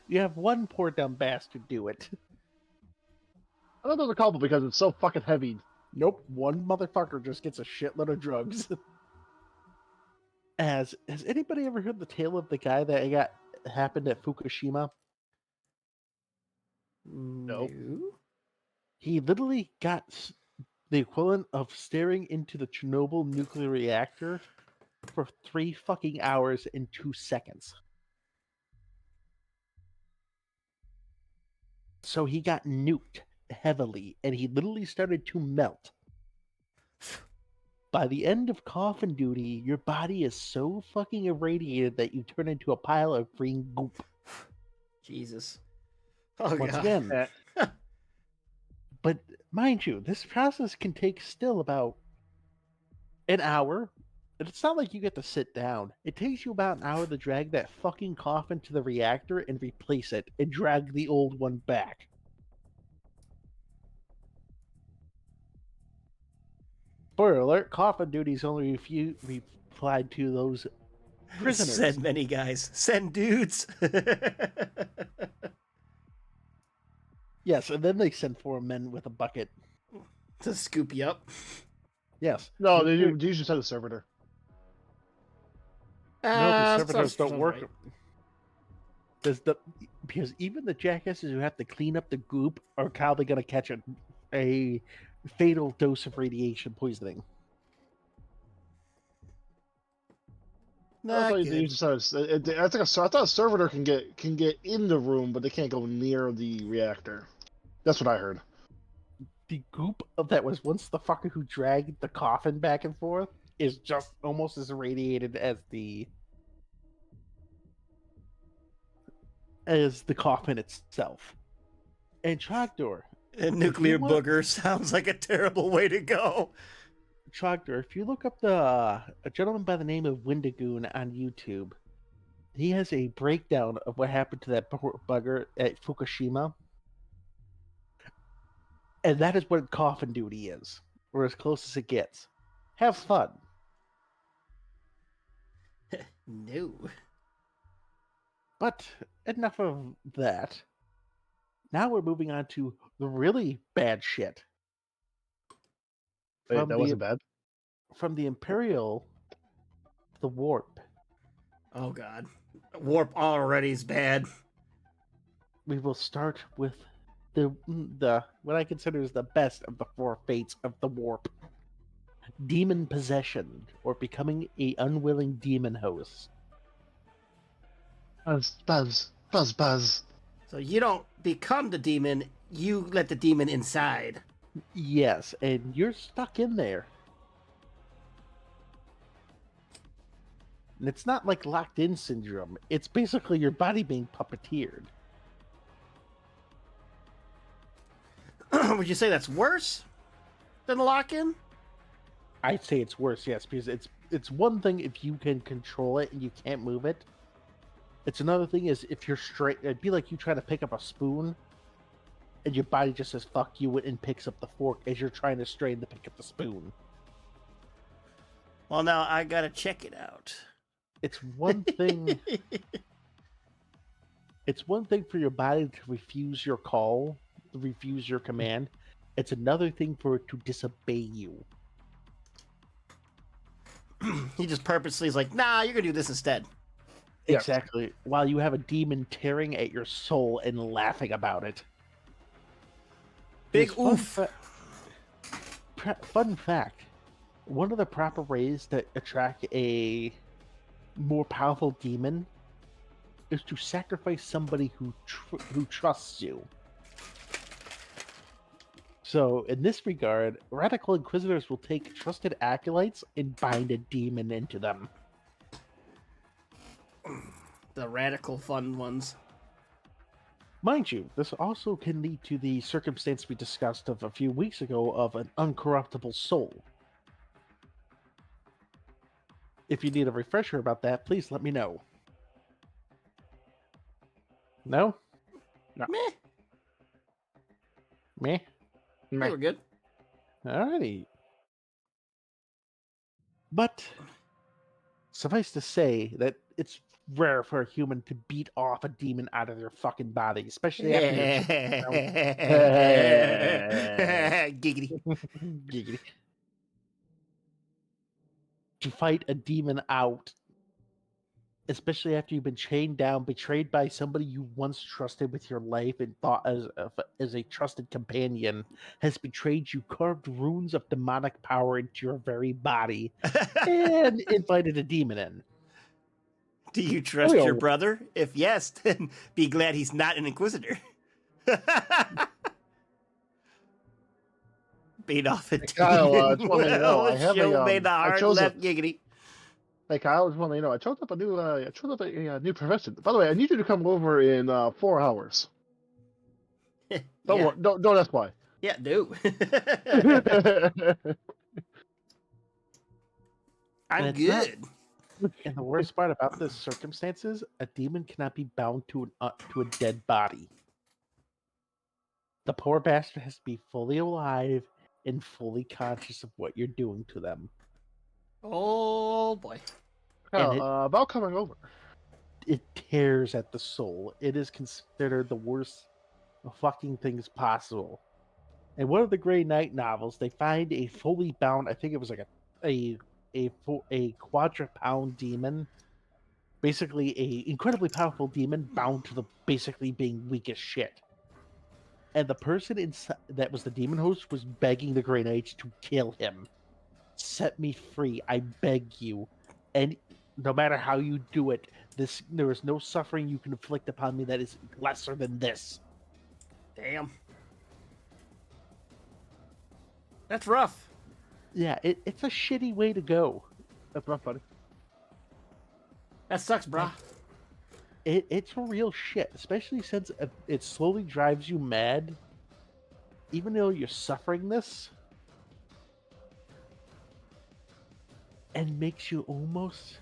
You have one poor dumb bastard do it. I don't know the couple because it's so fucking heavy. Nope, one motherfucker just gets a shitload of drugs. Has anybody ever heard the tale of the guy that happened at Fukushima? Nope. He literally got the equivalent of staring into the Chernobyl nuclear reactor for 3 fucking hours and 2 seconds. So he got nuked heavily, and he literally started to melt. By the end of coffin duty, your body is so fucking irradiated that you turn into a pile of green goop. Jesus. Oh, Once God. again. But mind you, this process can take still about an hour. And it's not like you get to sit down. It takes you about an hour to drag that fucking coffin to the reactor and replace it and drag the old one back. Spoiler alert, coffin duties only replied to those prisoners. Send many guys. Send dudes. Yes, and then they send 4 men with a bucket. To scoop you up. Yes. No, they usually send a servitor. No, the servitors sounds don't work. right. Because even the jackasses who have to clean up the goop are probably going to catch a fatal dose of radiation poisoning. Not They good. usually send I thought a servitor can get in the room, but they can't go near the reactor. That's what I heard. The goop that was once the fucker who dragged the coffin back and forth is just almost as irradiated as the coffin itself. And Trogdor, And nuclear want- booger sounds like a terrible way to go. Trogdor, if you look up a gentleman by the name of Windigoon on YouTube, he has a breakdown of what happened to that bugger at Fukushima. And that is what coffin duty is. Or as close as it gets. Have fun. No. But enough of that. Now we're moving on to the really bad shit. Wait, From that the wasn't bad. from the Imperial, the Warp. Oh God, warp already is bad. We will start with the what I consider is the best of the four fates of the Warp. Demon possession, or becoming a unwilling demon host. Buzz, buzz, buzz, buzz. So you don't become the demon; you let the demon inside. Yes, and you're stuck in there. And it's not like locked in syndrome. It's basically your body being puppeteered. Would you say that's worse than lock-in? I'd say it's worse, yes, because it's one thing if you can control it and you can't move it. It's another thing is if you're straight. It'd be like you trying to pick up a spoon, and your body just says "fuck you" and picks up the fork as you're trying to strain to pick up the spoon. Well, now I gotta check it out. It's one thing. It's one thing for your body to refuse your call, to refuse your command. It's another thing for it to disobey you. He just purposely is like, nah, you're gonna do this instead. Yeah. Exactly. While you have a demon tearing at your soul and laughing about it. Big Fun oof. fun fact: one of the proper ways to attract a more powerful demon is to sacrifice somebody who trusts you. So, in this regard, radical inquisitors will take trusted acolytes and bind a demon into them. The radical fun ones. Mind you, this also can lead to the circumstance we discussed of a few weeks ago of an uncorruptible soul. If you need a refresher about that, please let me know. No? Meh. Meh? They were good. Alrighty. But suffice to say that it's rare for a human to beat off a demon out of their fucking body, especially after Giggity. Giggity. To fight a demon out, especially after you've been chained down, betrayed by somebody you once trusted with your life and thought as a trusted companion, has betrayed you, carved runes of demonic power into your very body, and invited a demon in. Do you trust your brother? If yes, then be glad he's not an inquisitor. Beat off a Kyle, demon. just want to let you know, I have Show a, made the I hard chose left a, giggity. Hey Kyle, I just want to let you know, I chose up a new profession. By the way, I need you to come over in 4 hours. Don't Yeah. worry, don't ask why. Yeah, do. I'm And it's not- good. And the worst part about this circumstance is a demon cannot be bound to a dead body. The poor bastard has to be fully alive and fully conscious of what you're doing to them. Oh boy. Kyle, about coming over. It tears at the soul. It is considered the worst fucking things possible. In one of the Grey Knight novels, they find a fully bound, I think it was like a quadra-pound demon, basically a incredibly powerful demon bound to the basically being weak as shit. And the person inside that was the demon host was begging the Grey Knights to kill him. Set me free, I beg you. And no matter how you do it, there is no suffering you can inflict upon me that is lesser than this. Damn. That's rough. Yeah, it's a shitty way to go. That's rough, buddy. That sucks, brah. It's real shit, especially since it slowly drives you mad. Even though you're suffering this, and makes you almost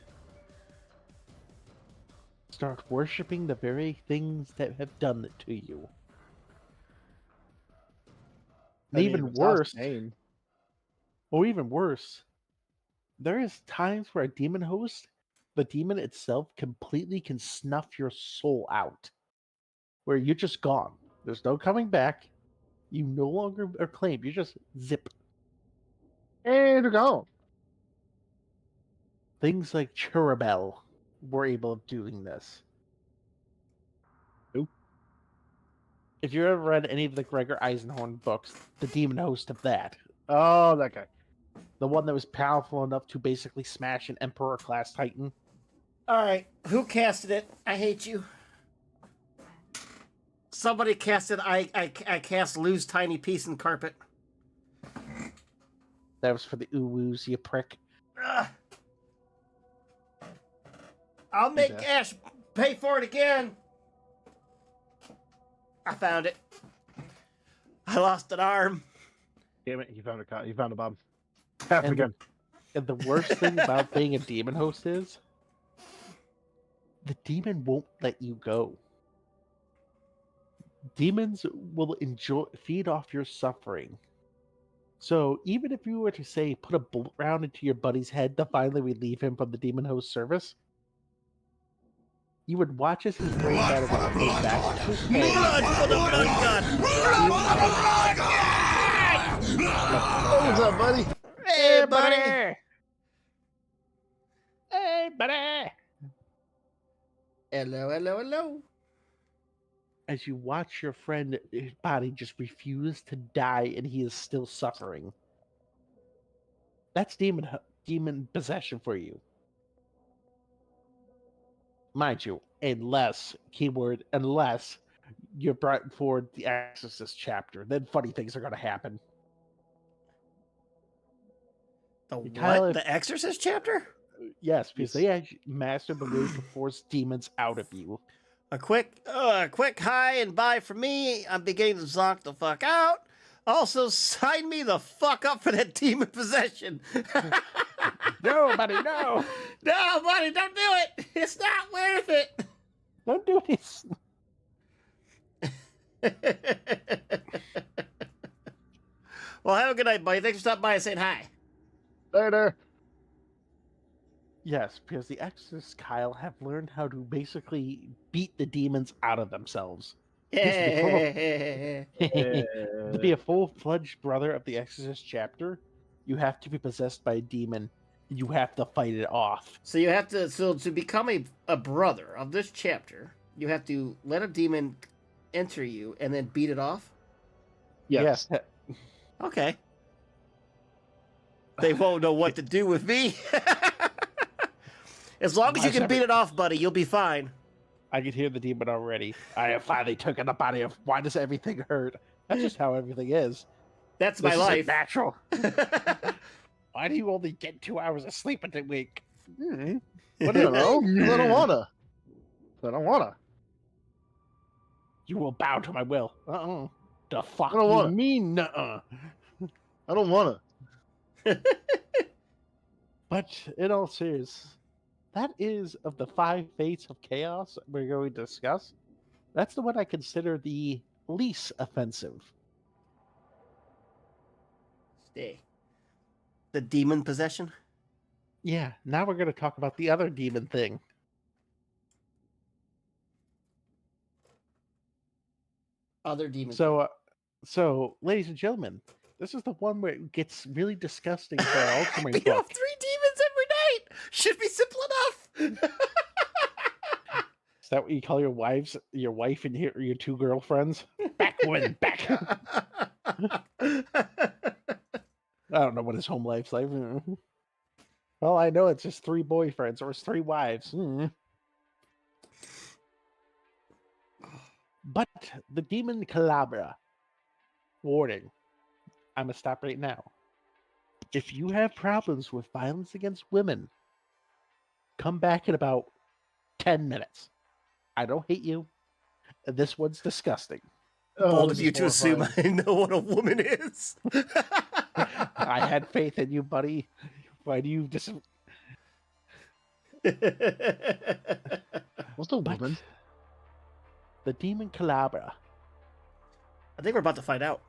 start worshiping the very things that have done it to you. And even worse, or even worse, there is times where a demon host the demon itself completely can snuff your soul out, where you're just gone. There's no coming back. You no longer are claimed. You just zip. And you're gone. Things like Churabel were able of doing this. Who? If you ever read any of the Gregor Eisenhorn books, the demon host of that, Oh, that guy. the one that was powerful enough to basically smash an Emperor class Titan. All right, who casted it? I hate you. Somebody casted. I cast lose tiny piece in carpet. That was for the Uwus, you prick. Ugh. I'll make Okay. Ash pay for it again. I found it. I lost an arm. Damn it, you found a Bob. Half And- again. And the worst thing about being a demon host is the demon won't let you go. Demons will feed off your suffering. So even if you were to say put a bullet round into your buddy's head to finally relieve him from the demon host service, you would watch as his brain matter would go back to his head. Blood for the blood god. Oh, what's up, buddy? Hey, buddy. Hey, buddy! Hello, hello, hello. As you watch your friend, his body just refuse to die and he is still suffering. That's demon possession for you. Mind you, unless, keyword, unless you're brought forward the Exorcist chapter, then funny things are going to happen. The You what? kinda like- The Exorcist chapter? Yes, because they actually master the way to force demons out of you. A quick hi and bye from me. I'm beginning to zonk the fuck out. Also, sign me the fuck up for that demon possession. No, buddy, no! No, buddy, don't do it. It's not worth it. Don't do this. Well, have a good night, buddy. Thanks for stopping by and saying hi. Later. Yes, because the Exorcist Kyle have learned how to basically beat the demons out of themselves. To be a full-fledged brother of the Exorcist chapter, you have to be possessed by a demon. You have to fight it off. So you have to, to become a brother of this chapter, you have to let a demon enter you and then beat it off? Yes. Okay. They won't know what to do with me. As long as you can beat it off, buddy, you'll be fine. I can hear the demon already. I have finally taken the body of why does everything hurt? That's just how everything is. That's This my isn't life. natural. Why do you only get 2 hours of sleep a week? What do you know? I don't wanna. I don't wanna. You will bow to my will. Uh-uh. The fuck I don't you wanna. mean nuh-uh? I don't wanna. But in all seriousness, that is of the 5 fates of chaos we're going to discuss. That's the one I consider the least offensive. Stay. The demon possession? Yeah, now we're going to talk about the other demon thing. Other demon. So, ladies and gentlemen, this is the one where it gets really disgusting for our I ultimate beat book. off 3 demons every night. Should be simple enough. Is that what you call your wife and your 2 girlfriends? Backwood, back. I don't know what his home life's like. Well, I know it's just 3 boyfriends or it's 3 wives. But the demon Calabra. Warning. I'm gonna stop right now. If you have problems with violence against women, come back in about 10 minutes. I don't hate you. This one's disgusting. Bold this of you is to assume horrifying. I know what a woman is. I had faith in you, buddy. Why do you just... What's the But woman? the demon Calabra. I think we're about to find out.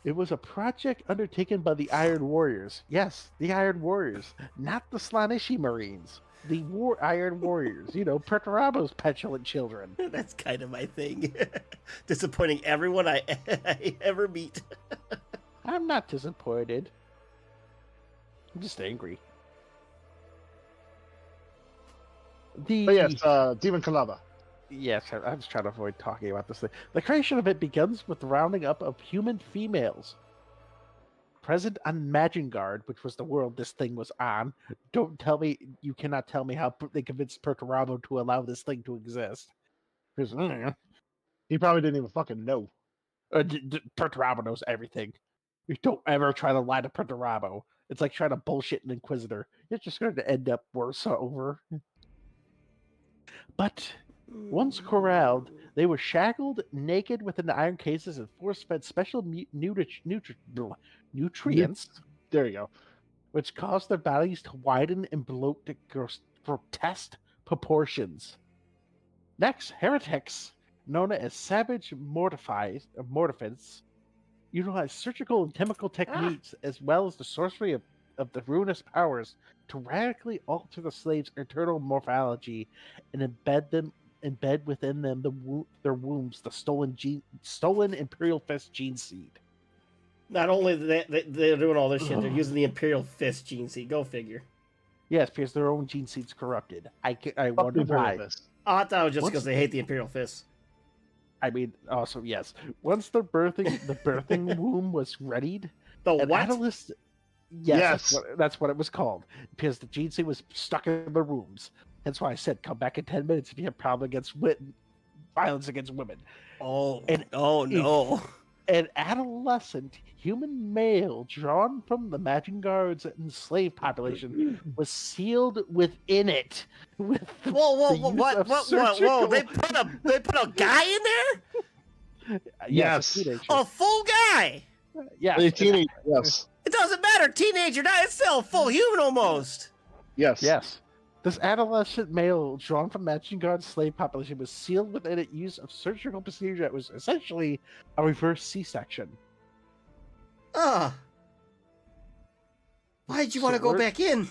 It was a project undertaken by the Iron Warriors. Yes, the Iron Warriors, not the Slanishi Marines. The Iron Warriors. You know, Perturabo's petulant children. That's kind of my thing. Disappointing everyone I ever meet. I'm not disappointed. I'm just angry. But yes, Demon Kalaba. Yes, I was trying to avoid talking about this thing. The creation of it begins with the rounding up of human females present on Magengard, which was the world this thing was on. Don't tell me, you cannot tell me how they convinced Perturabo to allow this thing to exist. Because He probably didn't even fucking know. Perturabo knows everything. You don't ever try to lie to Perturabo. It's like trying to bullshit an Inquisitor. You're just going to end up worse over. But once corralled, they were shackled, naked within the iron cases, and force-fed special nutrients, There you go. which caused their bodies to widen and bloat to grotesque proportions. Next, heretics, known as savage mortifiants, utilize surgical and chemical techniques as well as the sorcery of the ruinous powers to radically alter the slaves' internal morphology and embed within them their wombs the stolen Imperial Fist gene seed. Not only they're doing all this shit, they're using the Imperial Fist gene seed. Go figure. Yes, because their own gene seed's corrupted. I Fuck wonder the why. Imperial Fist. Oh, I thought it was just What's- because they hate the Imperial Fist. I mean, also yes. Once the birthing womb was readied, The an what? adolescent. Yes, Yes. that's what it was called because the gene seed was stuck in the rooms. That's why I said come back in 10 minutes if you have problem against violence against women. Oh, And- oh no. An adolescent human male drawn from the Magengard's enslaved population was sealed within it. With Whoa, the use what? of Whoa! surgical- They put a guy in there? Yes, a Yes. teenager. A full guy? Yes, A teenager, yes. It doesn't matter, teenager, not it's still a full human almost. Yes. Yes. This adolescent male drawn from Magengard's slave population was sealed within its use of surgical procedure that was essentially a reverse C-section. Ugh. Why did you want to So go we're- back in?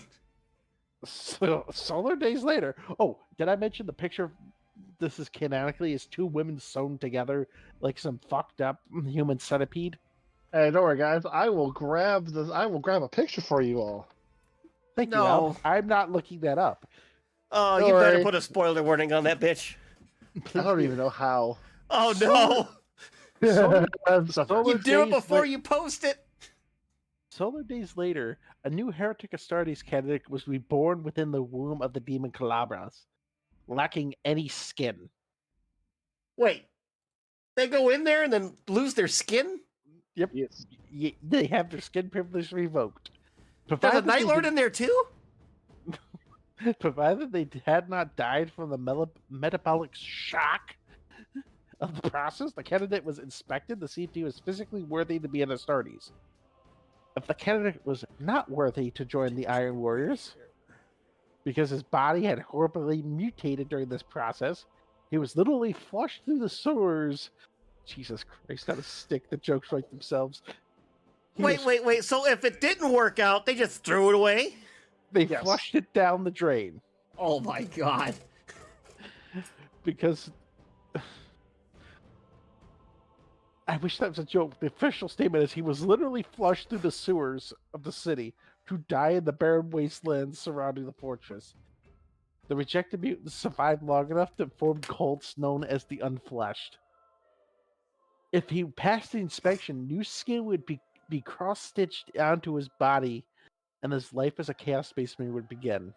So, solar days later. Oh, did I mention the picture? This is canonically is two women sewn together like some fucked up human centipede. Hey, don't worry, guys. I will grab a picture for you all. Thank No. you. I'm not looking that up. Oh, Don't you better worry. put a spoiler warning on that bitch. I don't even know how. Oh no! Solar You do it days before la- you post it. Solar days later, a new Heretic Astartes candidate was reborn within the womb of the demon Calabras, lacking any skin. Wait, they go in there and then lose their skin? Yes. They have their skin privilege revoked. There's a Provided Night they Lord did- in there too? provided they had not died from the metabolic shock of the process, the candidate was inspected to see if he was physically worthy to be an Astartes. If the candidate was not worthy to join the Iron Warriors, because his body had horribly mutated during this process, he was literally flushed through the sewers. Jesus Christ, not a stick. The jokes write themselves. He was- Wait. So if it didn't work out, they just threw it away? They Yes. flushed it down the drain. Oh my god. Because I wish that was a joke. The official statement is he was literally flushed through the sewers of the city to die in the barren wastelands surrounding the fortress. The rejected mutants survived long enough to form cults known as the Unfleshed. If he passed the inspection, new skin would be cross-stitched onto his body, and his life as a Chaos Space Marine would begin.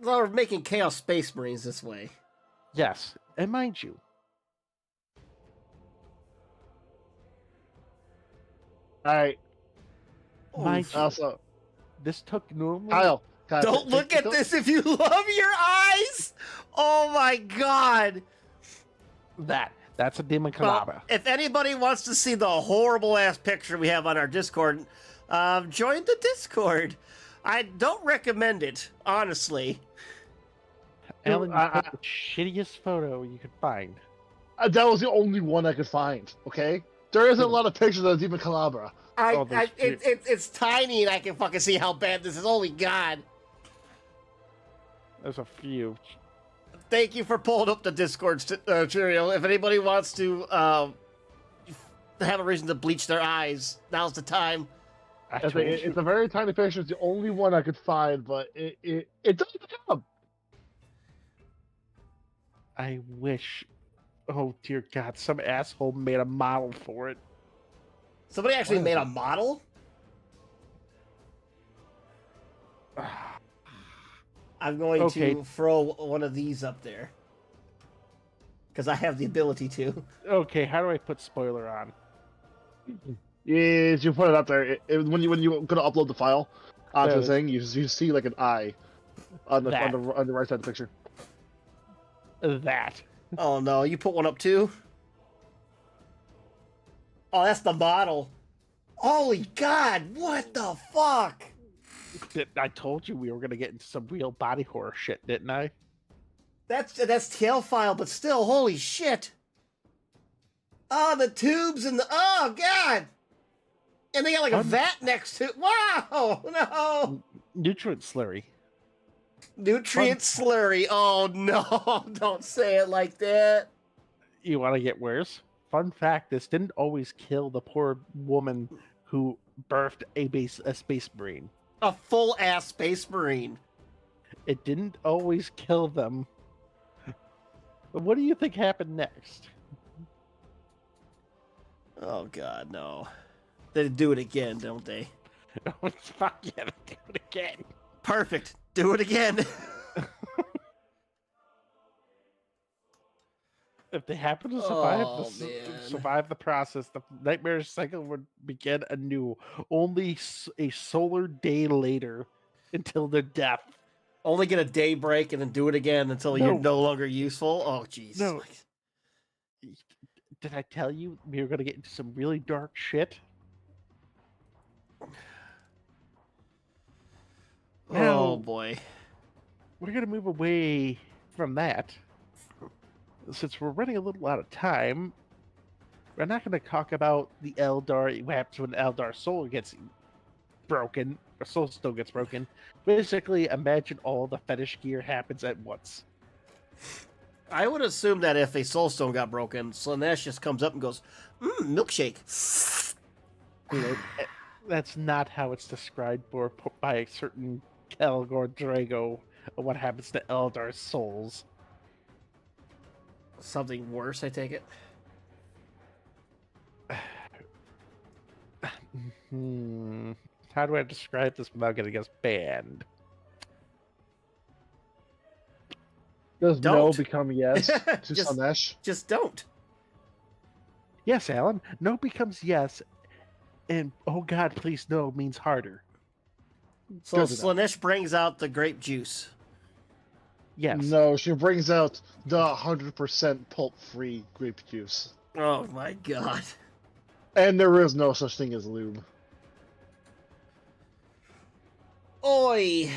They're making Chaos Space Marines this way. Yes, and mind you, All right. mind you, Also, this took normally. Kyle. Don't look at this if you love your eyes! Oh my god! That's a Demon Well, Calaba. if anybody wants to see the horrible ass picture we have on our Discord, join the Discord. I don't recommend it, honestly. Alan, you I- took the shittiest photo you could find. That was the only one I could find. Okay. There isn't a lot of pictures of Demon Calabra. Oh, It's tiny, and I can fucking see how bad this is. Holy God! There's a few. Thank you for pulling up the Discord, Cheerio. If anybody wants to have a reason to bleach their eyes, now's the time. It's a very tiny picture. It's the only one I could find, but it does the job. I wish. Oh dear God! Some asshole made a model for it. Somebody actually made a model? I'm going to throw one of these up there. Because I have the ability to. Okay, how do I put spoiler on? Yes, you put it up there. When you gonna upload the file onto Yeah, the thing, you see like an eye on the That. on the right side of the picture. That. Oh no, you put one up too? Oh, that's the model. Holy God, what the fuck? I told you we were gonna get into some real body horror shit, didn't I? That's tail file, but still, holy shit. Oh, the tubes and the, oh God. And they got like a vat next to, wow, no. Nutrient slurry. Nutrient slurry, oh no, don't say it like that. You want to get worse? Fun fact: this didn't always kill the poor woman who birthed a space marine. A full-ass space marine. It didn't always kill them. But what do you think happened next? Oh God, no. They do it again, don't they? It's fine, yeah, do it again. Perfect. Do it again. If they happen to survive the process, the nightmare cycle would begin anew. Only a solar day later, until their death. Only get a day break and then do it again until you're no longer useful. Oh, jeez. No. Did I tell you we were going to get into some really dark shit? Oh boy. We're going to move away from that. Since we're running a little out of time, we're not going to talk about the Eldar, what happens when Eldar soul gets broken, or soul stone gets broken. Basically, imagine all the fetish gear happens at once. I would assume that if a soulstone got broken, Slaanesh just comes up and goes, milkshake. That's not how it's described by a certain Kelgor Drago of what happens to Eldar souls. Something worse, I take it? How do I describe this without getting us banned? Does Don't. no become yes to Slaanesh? Just don't. Yes, Alan. No becomes yes, and oh God, please no means harder. So Slaanesh brings out the grape juice. Yes. No, she brings out the 100% pulp-free grape juice. Oh my God. And there is no such thing as lube. Oi.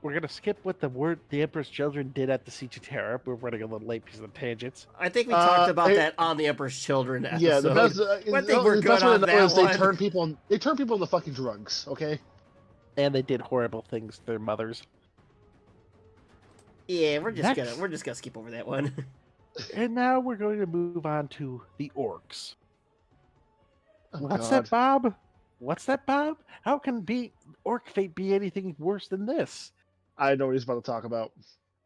We're gonna skip what the Emperor's Children did at the Siege of Terror. We're running a little late because of the tangents. I think we talked about that on the Emperor's Children episode. Yeah, the best, I think we're good on that is one. They turn people into fucking drugs, okay? And they did horrible things to their mothers. Yeah, we're just gonna skip over that one. And now we're going to move on to the orcs. Oh, What's God. that, Bob? What's that, Bob? How can orc fate be anything worse than this? I know what he's about to talk about.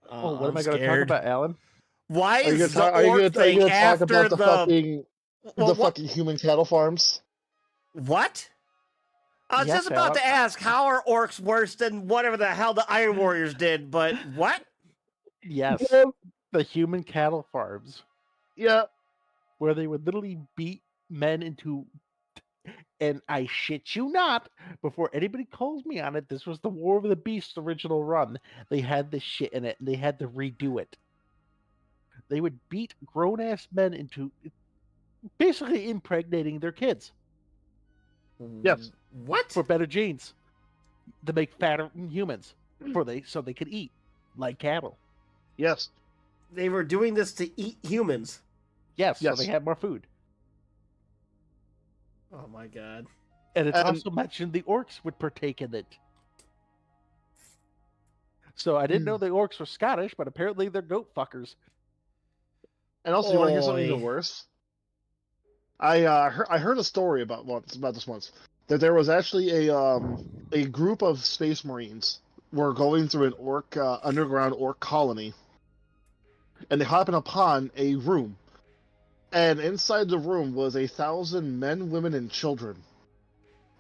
What am I going to talk about, Alan? Why Are you is gonna the orc thing talk after about the fucking human cattle farms? What? I was Yes, just about Alan. to ask, how are orcs worse than whatever the hell the Iron Warriors did, but what? Yes, Yeah. the human cattle farms, Yeah. where they would literally beat men into, and I shit you not, before anybody calls me on it, this was the War of the Beasts original run. They had this shit in it, and they had to redo it. They would beat grown-ass men into basically impregnating their kids Yes. What? for better genes, to make fatter humans, so they could eat like cattle. Yes. They were doing this to eat humans. Yes, Yes. so they had more food. Oh my god. And it's And- also mentioned the orcs would partake in it. So I didn't know the orcs were Scottish, but apparently they're goat fuckers. And also, you want to hear something Oy. even worse? I heard a story about this once, that there was actually a group of space marines were going through an orc underground orc colony, and they happened upon a room, and inside the room was 1,000 men, women, and children,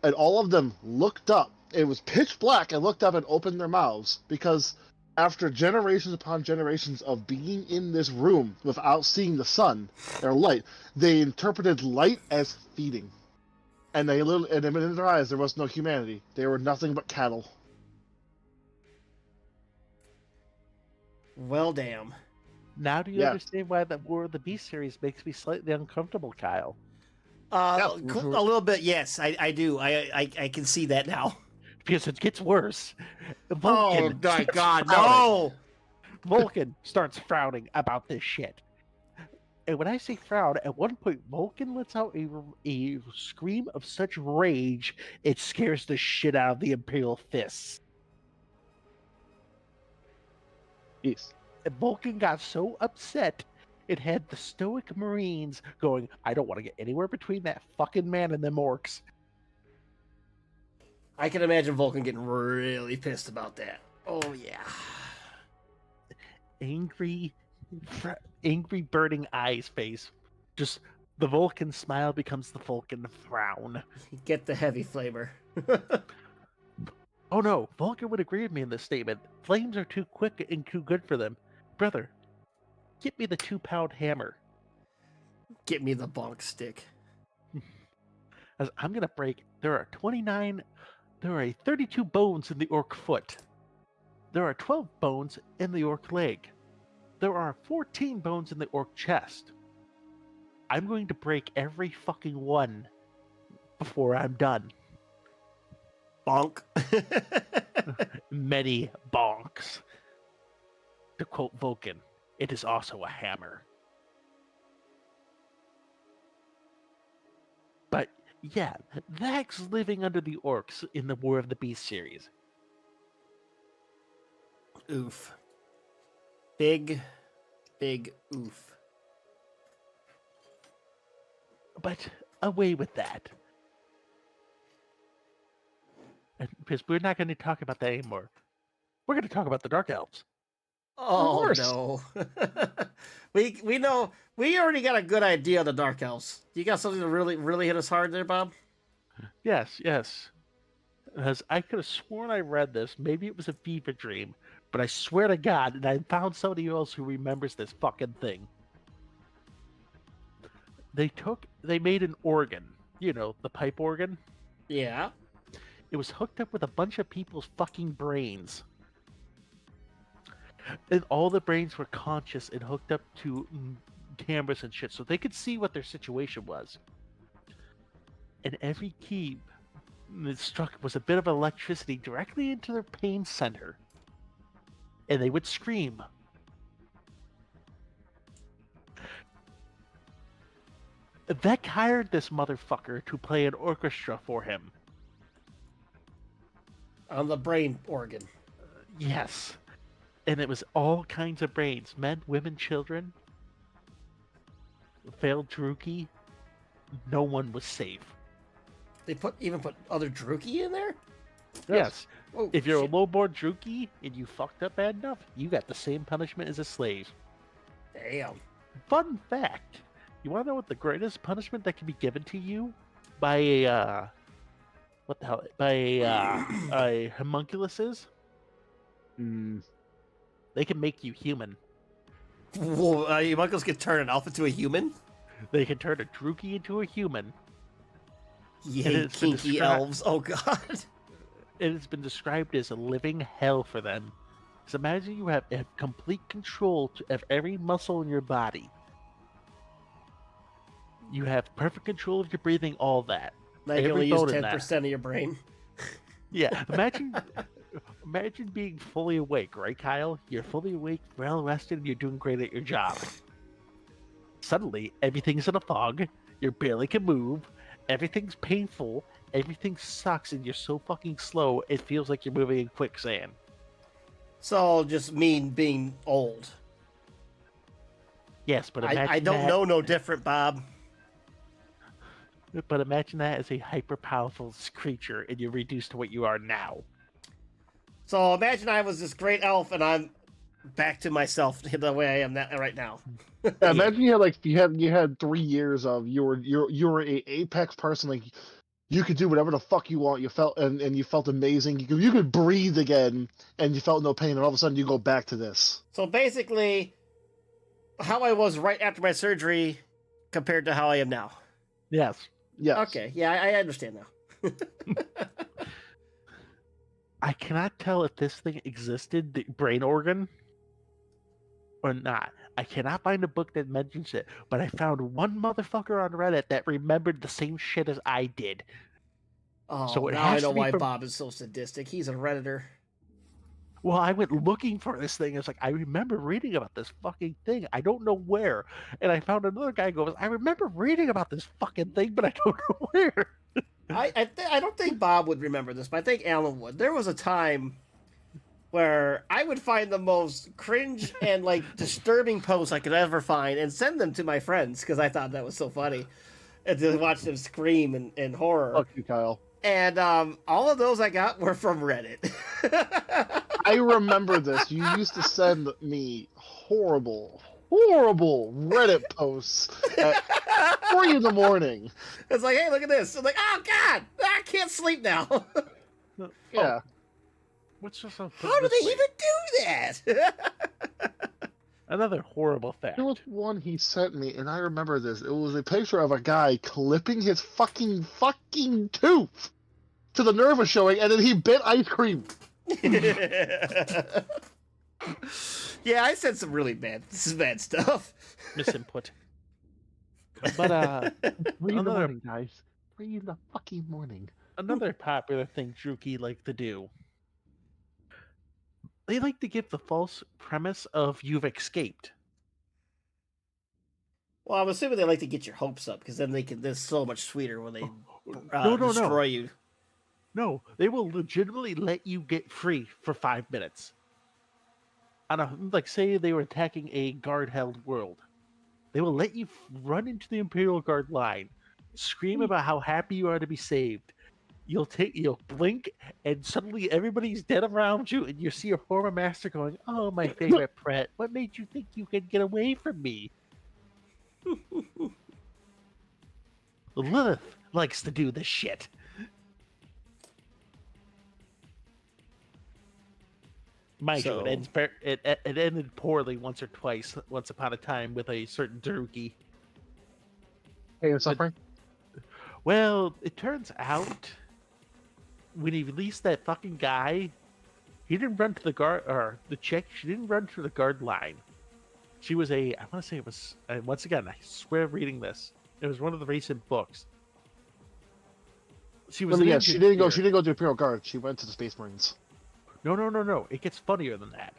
and all of them looked up. It was pitch black, and looked up and opened their mouths because after generations upon generations of being in this room without seeing the sun or light, they interpreted light as feeding. And in their eyes, there was no humanity. They were nothing but cattle. Well, damn. Now do you Yes. understand why the War of the Beast series makes me slightly uncomfortable, Kyle? Yeah. A little bit, yes, I do. I can see that now. Because it gets worse. Oh Vulcan my starts god, frowning. no! Vulcan starts frowning about this shit. And when I say frown, at one point Vulcan lets out a scream of such rage it scares the shit out of the Imperial fists. Yes. And Vulcan got so upset it had the stoic Marines going, I don't want to get anywhere between that fucking man and them orcs. I can imagine Vulcan getting really pissed about that. Oh yeah. Angry burning eyes face. Just the Vulcan smile becomes the Vulcan frown. Get the heavy flavor. Oh no, Vulcan would agree with me in this statement. Flames are too quick and too good for them. Brother, get me the 2-pound hammer. Get me the bonk stick. As I'm gonna break. There are 32 bones in the orc foot. There are 12 bones in the orc leg. There are 14 bones in the orc chest. I'm going to break every fucking one before I'm done. Bonk. Many bonks. To quote Vulcan, it is also a hammer. But yeah, that's living under the orcs in the War of the Beast series. Oof. Big oof. But away with that. And because we're not going to talk about that anymore. We're going to talk about the Dark Elves. Oh course. no. we know we already got a good idea of the Dark Elves. You got something to really hit us hard there, Bob? Yes. Because I could have sworn I read this. Maybe it was a fever dream. But I swear to God, and I found somebody else who remembers this fucking thing. They made an organ. You know, the pipe organ. Yeah. It was hooked up with a bunch of people's fucking brains. And all the brains were conscious and hooked up to cameras and shit so they could see what their situation was. And every key that struck was a bit of electricity directly into their pain center. And they would scream. Vec hired this motherfucker to play an orchestra for him. On the brain organ. Yes. And it was all kinds of brains. Men, women, children. Failed Druki. No one was safe. They put other Druki in there? Yes. Oh, If you're shit. a lowboard Druki and you fucked up bad enough, you got the same punishment as a slave. Damn. Fun fact. You want to know what the greatest punishment that can be given to you by a what the hell? By a homunculus is? Mm. They can make you human. Whoa, your uncles can turn an elf into a human? They can turn a Druki into a human. Yay, it's been kinky described- elves. Oh god. It has been described as a living hell for them. So imagine you have complete control of every muscle in your body. You have perfect control of your breathing, all that. Now you can Every only use bone in 10% of your brain. Yeah, imagine being fully awake, right, Kyle? You're fully awake, well rested, and you're doing great at your job. Suddenly, everything's in a fog. You barely can move, Everything's painful, everything sucks, and you're so fucking slow, it feels like you're moving in quicksand. So just mean being old. Yes, but imagine I don't that, know no different, Bob. But imagine that as a hyper powerful creature, and you're reduced to what you are now. So imagine I was this great elf and I'm back to myself the way I am right now. Yeah, imagine you had 3 years of you were a apex person, like you could do whatever the fuck you want. You felt and you felt amazing. You could breathe again, and you felt no pain. And all of a sudden, you go back to this. So basically, how I was right after my surgery compared to how I am now. Yes. Yes. Okay, yeah, I understand now. I cannot tell if this thing existed, the brain organ, or not. I cannot find a book that mentions it, but I found one motherfucker on Reddit that remembered the same shit as I did. Oh, So it now I has know to be why from- Bob is so sadistic. He's a redditor. Well, I went looking for this thing. It's like, I remember reading about this fucking thing. I don't know where. And I found another guy goes, I remember reading about this fucking thing, but I don't know where. I don't think Bob would remember this, but I think Alan would. There was a time where I would find the most cringe and like disturbing posts I could ever find and send them to my friends because I thought that was so funny, and to watch them scream in horror. Fuck you, Kyle. And all of those I got were from Reddit. I remember this. You used to send me horrible Reddit posts at 3 in the morning. It's like, hey, look at this. I'm like, oh god, I can't sleep now. Yeah. What's just so How do they even do that? Another horrible fact. There was one he sent me, and I remember this. It was a picture of a guy clipping his fucking tooth to the nerve was showing, and then he bit ice cream. Yeah, I said some really bad stuff. Misinput. But 3 in the Another- morning, guys. 3 in the fucking morning. another popular thing Druki like to do. They like to give the false premise of you've escaped. Well, I'm assuming they like to get your hopes up because then they're so much sweeter when they No. destroy you. No, they will legitimately let you get free for 5 minutes. Like, say they were attacking a guard-held world. They will let you run into the Imperial Guard line, scream about how happy you are to be saved. You'll blink, and suddenly everybody's dead around you, and you see your former master going, "Oh, my favorite Pret, what made you think you could get away from me?" Lilith likes to do this shit. Mind you, So- it ended poorly once or twice, once upon a time, with a certain Druki. Hey, and suffering. Well, it turns out when he released that fucking guy, he didn't run to the guard, or the chick, she didn't run to the guard line. She was I want to say it was, once again, I swear reading this, it was one of the recent books. She was an Yes, she didn't go. engineer. She didn't go to the Imperial Guard. She went to the Space Marines. No. It gets funnier than that.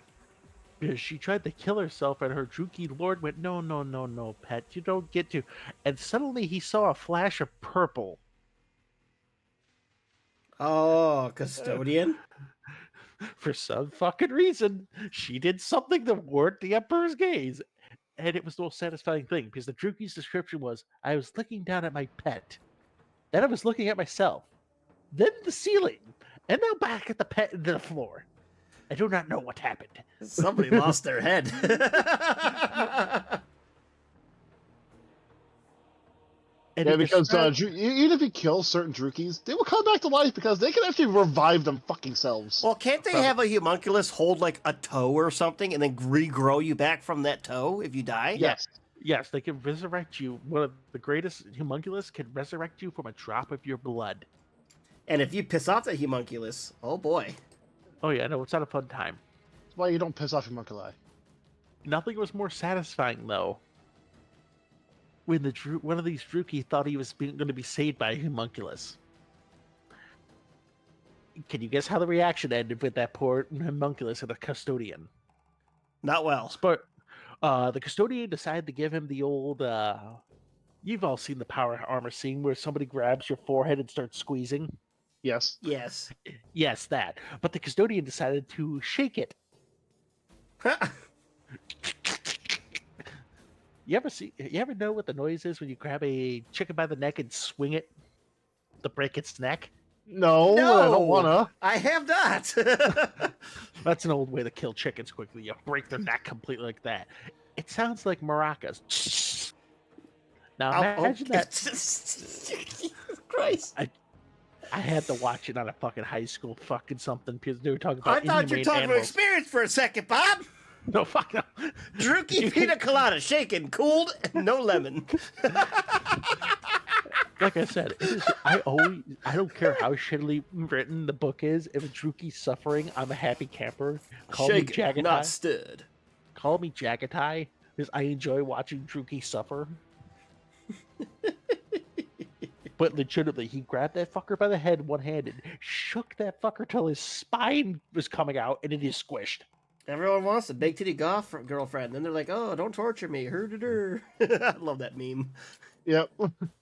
Because she tried to kill herself, and her Druki Lord went, No, pet, you don't get to. And suddenly he saw a flash of purple. Oh, custodian. For some fucking reason, she did something to warrant the Emperor's gaze. And it was the most satisfying thing, because the Druki's description was, I was looking down at my pet. Then I was looking at myself. Then the ceiling. And now back at the pet and the floor. I do not know what happened. Somebody lost their head. And Yeah, it because described- even if you kill certain Drukis, they will come back to life because they can actually revive them fucking selves. Well, can't they have a homunculus hold like a toe or something and then regrow you back from that toe if you die? Yes. Yes, they can resurrect you. One of the greatest homunculus can resurrect you from a drop of your blood. And if you piss off that homunculus, oh boy. Oh yeah, no, it's not a fun time. That's why you don't piss off your homunculi. Nothing was more satisfying though. When one of these Druki thought he was going to be saved by a homunculus. Can you guess how the reaction ended with that poor homunculus and the custodian? Not well. But the custodian decided to give him the old You've all seen the power armor scene where somebody grabs your forehead and starts squeezing. Yes. Yes. Yes, that. But the custodian decided to shake it. You ever know what the noise is when you grab a chicken by the neck and swing it to break its neck? No, I don't wanna. I have not. That's an old way to kill chickens quickly. You break their neck completely like that. It sounds like maracas. Now imagine that. Jesus Christ. I had to watch it on a fucking high school fucking something because they were talking I about thought you were inhumane talking about animals. experience for a second, Bob. No, fuck no. Druki pina colada, shaken, cooled, and no lemon. Like I said, I don't care how shittily written the book is. If Druki's suffering, I'm a happy camper. Call me Shaken, not Jagatai. stood. Call me Jagatai because I enjoy watching Druki suffer. But legitimately, he grabbed that fucker by the head one-handed, shook that fucker till his spine was coming out, and it is squished. Everyone wants a big titty golf girlfriend. Then they're like, oh, don't torture me. I love that meme. Yep.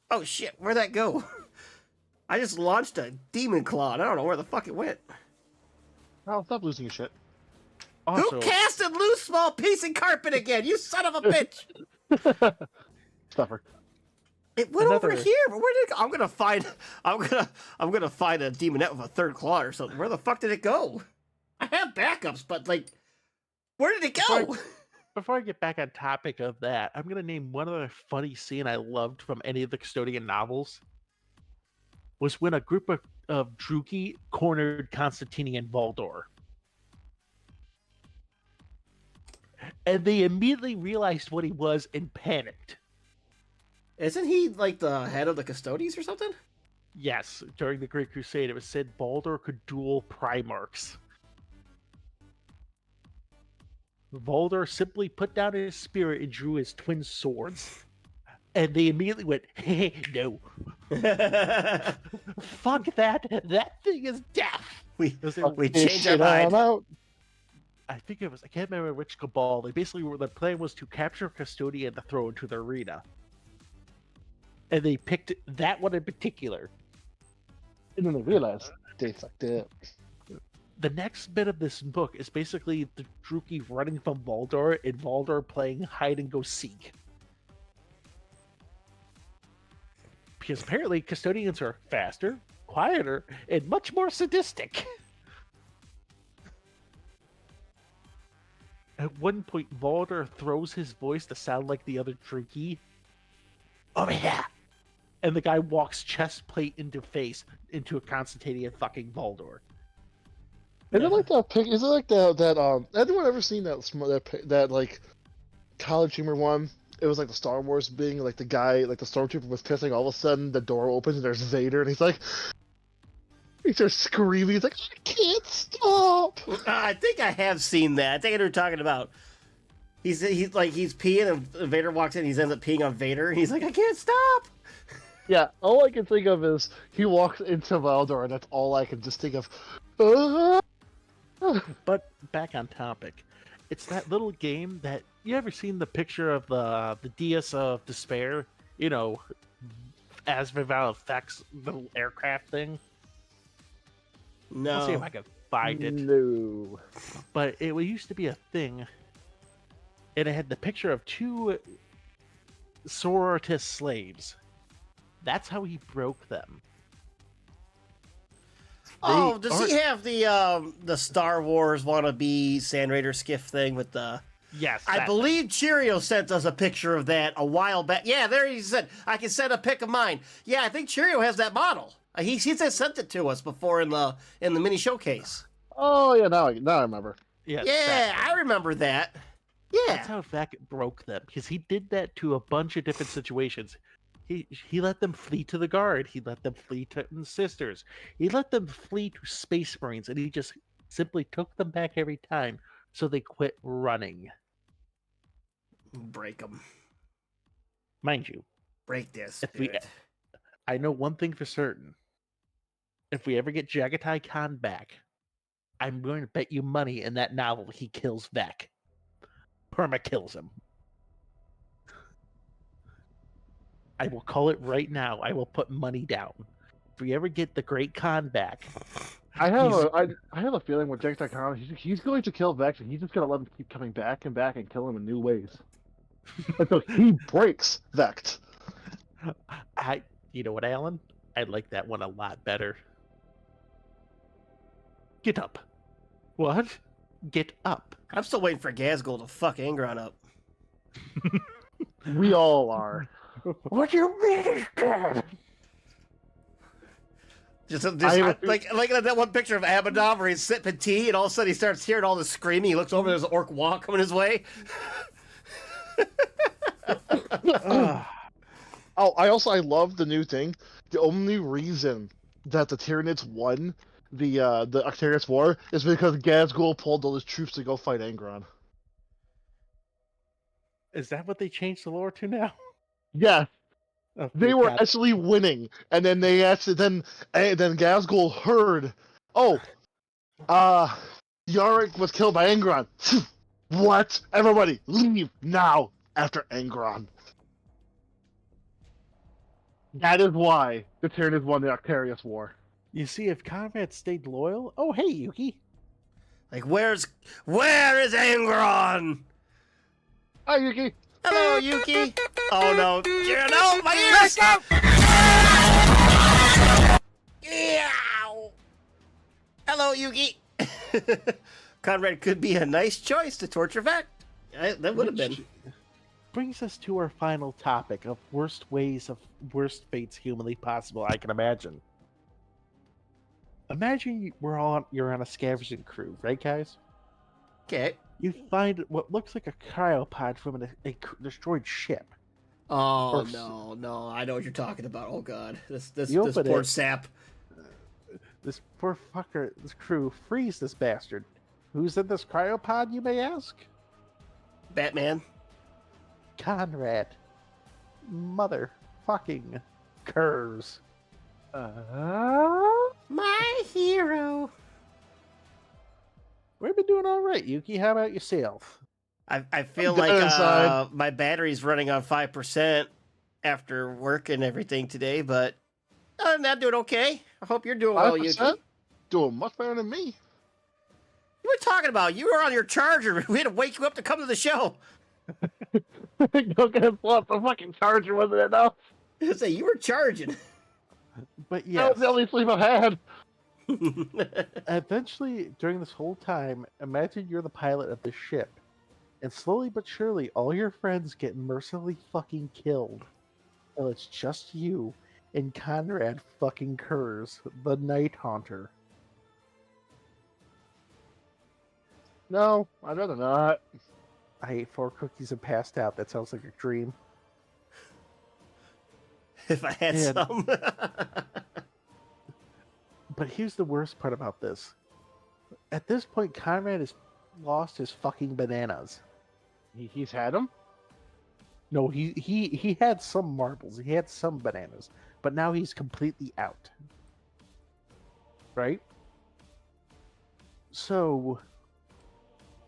Oh, shit. Where'd that go? I just launched a demon claw. And I don't know where the fuck it went. Oh, stop losing your shit. Also, Who casted loose small piece of carpet again? You son of a bitch. Stuffer. It went over Another- here, but where did it go? I'm gonna find a demonette with a third claw or something. Where the fuck did it go? I have backups, but like, where did it go? before I get back on topic of that, I'm gonna name one other funny scene I loved from any of the custodian novels. Was when a group of Druki cornered Constantini and Valdor. And they immediately realized what he was and panicked. Isn't he like the head of the Custodies or something? Yes, during the Great Crusade, it was said Baldur could duel Primarchs. Baldur simply put down his spear and drew his twin swords. And they immediately went, hey, no. Fuck that. That thing is death. we Because we This changed our shit on mind. out. I think it was, I can't remember which cabal. They basically were, the plan was to capture Custodian to throw into the arena. And they picked that one in particular. And then they realized they fucked it. The next bit of this book is basically the Druki running from Valdor and Valdor playing hide and go seek. Because apparently custodians are faster, quieter, and much more sadistic. At one point, Valdor throws his voice to sound like the other Druki. Over here! And the guy walks chest plate into face into a Constantinian fucking Valdor. Is it like that pic? Is it like that? Anyone ever seen that like college humor one? It was like the Star Wars being like the guy, like the stormtrooper was pissing. All of a sudden, the door opens and there's Vader, and he starts screaming. He's like, I can't stop. I think I have seen that. I think I know what you're talking about. He's peeing and Vader walks in. He ends up peeing on Vader, and he's like, I can't stop. Yeah, all I can think of is he walks into Valdor, and that's all I can just think of. "Ah!" But back on topic, it's that little game that you ever seen the picture of the Dais of Despair? You know, as Vival affects little aircraft thing. I'll see if I No. can find it. No. But it used to be a thing, and it had the picture of two Sororitas slaves. That's how he broke them. Oh, They does he have the Star Wars wannabe Sand Raider skiff thing with the? Yes, I that- believe Cheerio sent us a picture of that a while back. Yeah, there he said I can send a pic of mine. Yeah, I think Cheerio has that model. He sent it to us before in the mini showcase. Oh yeah, now I remember. Yes, Yeah, that- I remember that. That's Yeah, how Vec broke them, because he did that to a bunch of different situations. He let them flee to the guard. He let them flee to the sisters. He let them flee to Space Marines, and he just simply took them back every time, so they quit running. break them. Mind you, Break this. If we- spirit. I know one thing for certain. If we ever get Jagatai Khan back, I'm going to bet you money in that novel he kills Vec. Perma kills him. I will call it right now. I will put money down. If we ever get the Great Khan back, I have He's- I have a feeling with Jax.com, he's going to kill Vex, and he's just gonna let him keep coming back and kill him in new ways until he breaks Vex. you know what, Alan? I like that one a lot better. Get up. What? Get up. I'm still waiting for Gazgul to fuck Angron up. We all are. What do you mean he's dead? Just I have a- like that one picture of Abaddon where he's sipping tea, and all of a sudden he starts hearing all this screaming. He looks over, there's an orc walk coming his way. Oh, I love the new thing. The only reason that the Tyranids won the Octarius War is because Gazgul pulled all his troops to go fight Angron. Is that what they changed the lore to now? Yeah, Oh, they thank were God. actually winning, and then they actually then Gazgul heard, oh, Yarick was killed by Angron. What? Everybody, leave now after Angron. That is why the Tyranids won the Octarius War. You see, if Conrad stayed loyal. Oh, hey, Yuki. Like, where is Angron? Hi, Yuki. Hello, Yuki. Oh no, no, my ears! Eow. Hello, Yuki. Conrad could be a nice choice to torture Vect. That would have been. Brings us to our final topic of worst fates humanly possible I can imagine. Imagine you're on a scavenging crew, right, guys? Okay. You find what looks like a cryopod from a destroyed ship. Oh Or- no, I know what you're talking about. Oh god, this You this open poor it. sap. This poor fucker, this crew frees this bastard. Who's in this cryopod, you may ask? Batman. Conrad. Motherfucking curves. My hero. We've been doing all right, Yuki. How about yourself? I feel I'm like dead inside. my battery's running on 5% after work and everything today, but other than that, doing okay. I hope you're doing well, Yuki. 5%? Doing much better than me. You were talking about you were on your charger. We had to wake you up to come to the show. Go get him up. The fucking charger wasn't enough. Say you were charging. But That yes, was the only sleep I've had. eventually, during this whole time, imagine you're the pilot of this ship. And slowly but surely, all your friends get mercilessly fucking killed. Well, it's just you and Conrad fucking Kurz, the Night Haunter. No, I'd rather not. I ate 4 cookies and passed out. That sounds like a dream. If I had Yeah. some. But here's the worst part about this. At this point, Conrad has lost his fucking bananas. He's had them. No, he had some marbles. He had some bananas. But now he's completely out. Right? So,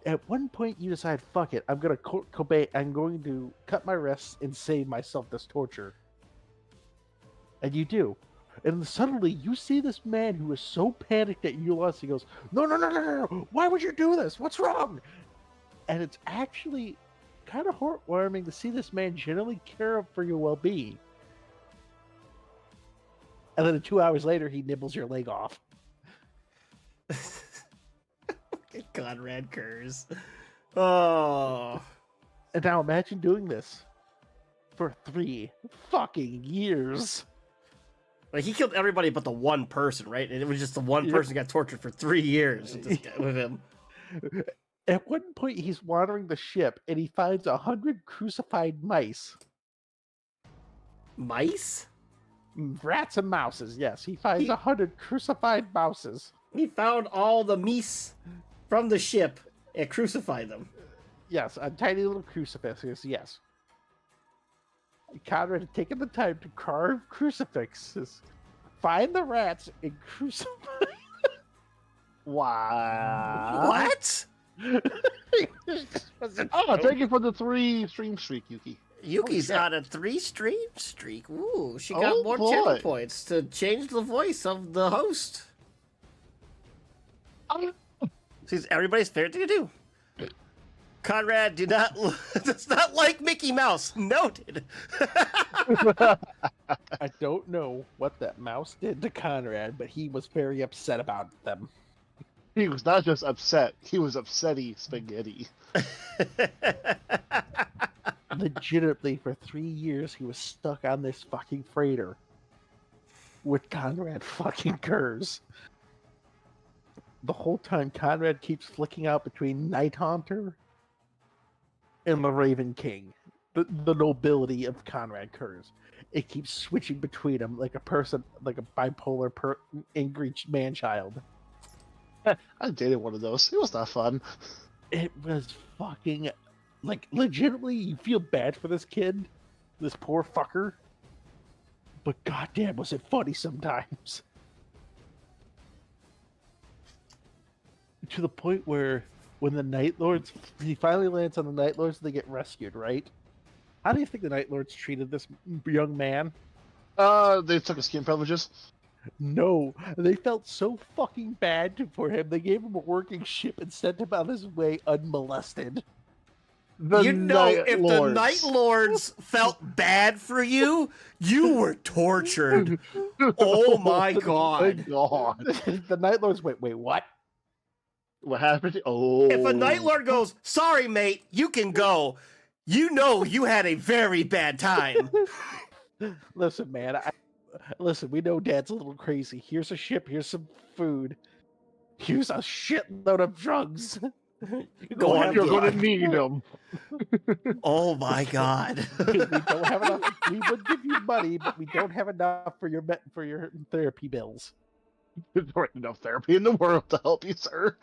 at one point you decide, fuck it, I'm going to cut my wrists and save myself this torture. And you do. And suddenly you see this man who is so panicked that you lost. He goes, no. Why would you do this? What's wrong? And it's actually kind of heartwarming to see this man genuinely care for your well-being. And then 2 hours later, he nibbles your leg off. Conrad Kurz. Oh. And now imagine doing this for 3 fucking years. Like, he killed everybody but the one person, right? And it was just the one Yep. person got tortured for 3 years with, this guy, with him. At one point, he's wandering the ship and he finds 100 crucified mice. Mice? Rats and mouses, yes. He finds He- 100 crucified mouses. He found all the meese from the ship and crucified them. Yes, a tiny little crucifixes, yes. Conrad had taken the time to carve crucifixes, find the rats, and crucify. Wow. What? Oh, thank you for the 3 stream streak, Yuki. Yuki's shit. on a 3-stream streak. Ooh, she got Oh, more boy. channel points to change the voice of the host. She's everybody's favorite thing to do. Conrad does not like Mickey Mouse. Noted. I don't know what that mouse did to Conrad, but he was very upset about them. He was not just upset, he was upsetty spaghetti. Legitimately, for 3 years, he was stuck on this fucking freighter with Conrad fucking Kurz. The whole time, Conrad keeps flicking out between Night Haunter and the Raven King, the nobility of Conrad Kurz. It keeps switching between them like a person, like a bipolar, angry man-child. I dated one of those. It was not fun. It was fucking, like, legitimately, you feel bad for this kid, this poor fucker. But goddamn, was it funny sometimes. To the point where when the Night Lords, he finally lands on the Night Lords, they get rescued, right? How do you think the Night Lords treated this young man? They took his skin privileges. No, they felt so fucking bad for him. They gave him a working ship and sent him on his way unmolested. The You know, Night if Lords. the Night Lords felt bad for you, you were tortured. Oh my god. God. The Night Lords, wait, what? What happened? Oh. If a Night Lord goes, sorry, mate, you can go, you know you had a very bad time. Listen, man, listen, we know Dad's a little crazy. Here's a ship, here's some food. Here's a shitload of drugs. Go on, You're yeah. going to need them. Oh my god. We don't have enough. We would give you money, but we don't have enough for your therapy bills. There's already enough therapy in the world to help you, sir.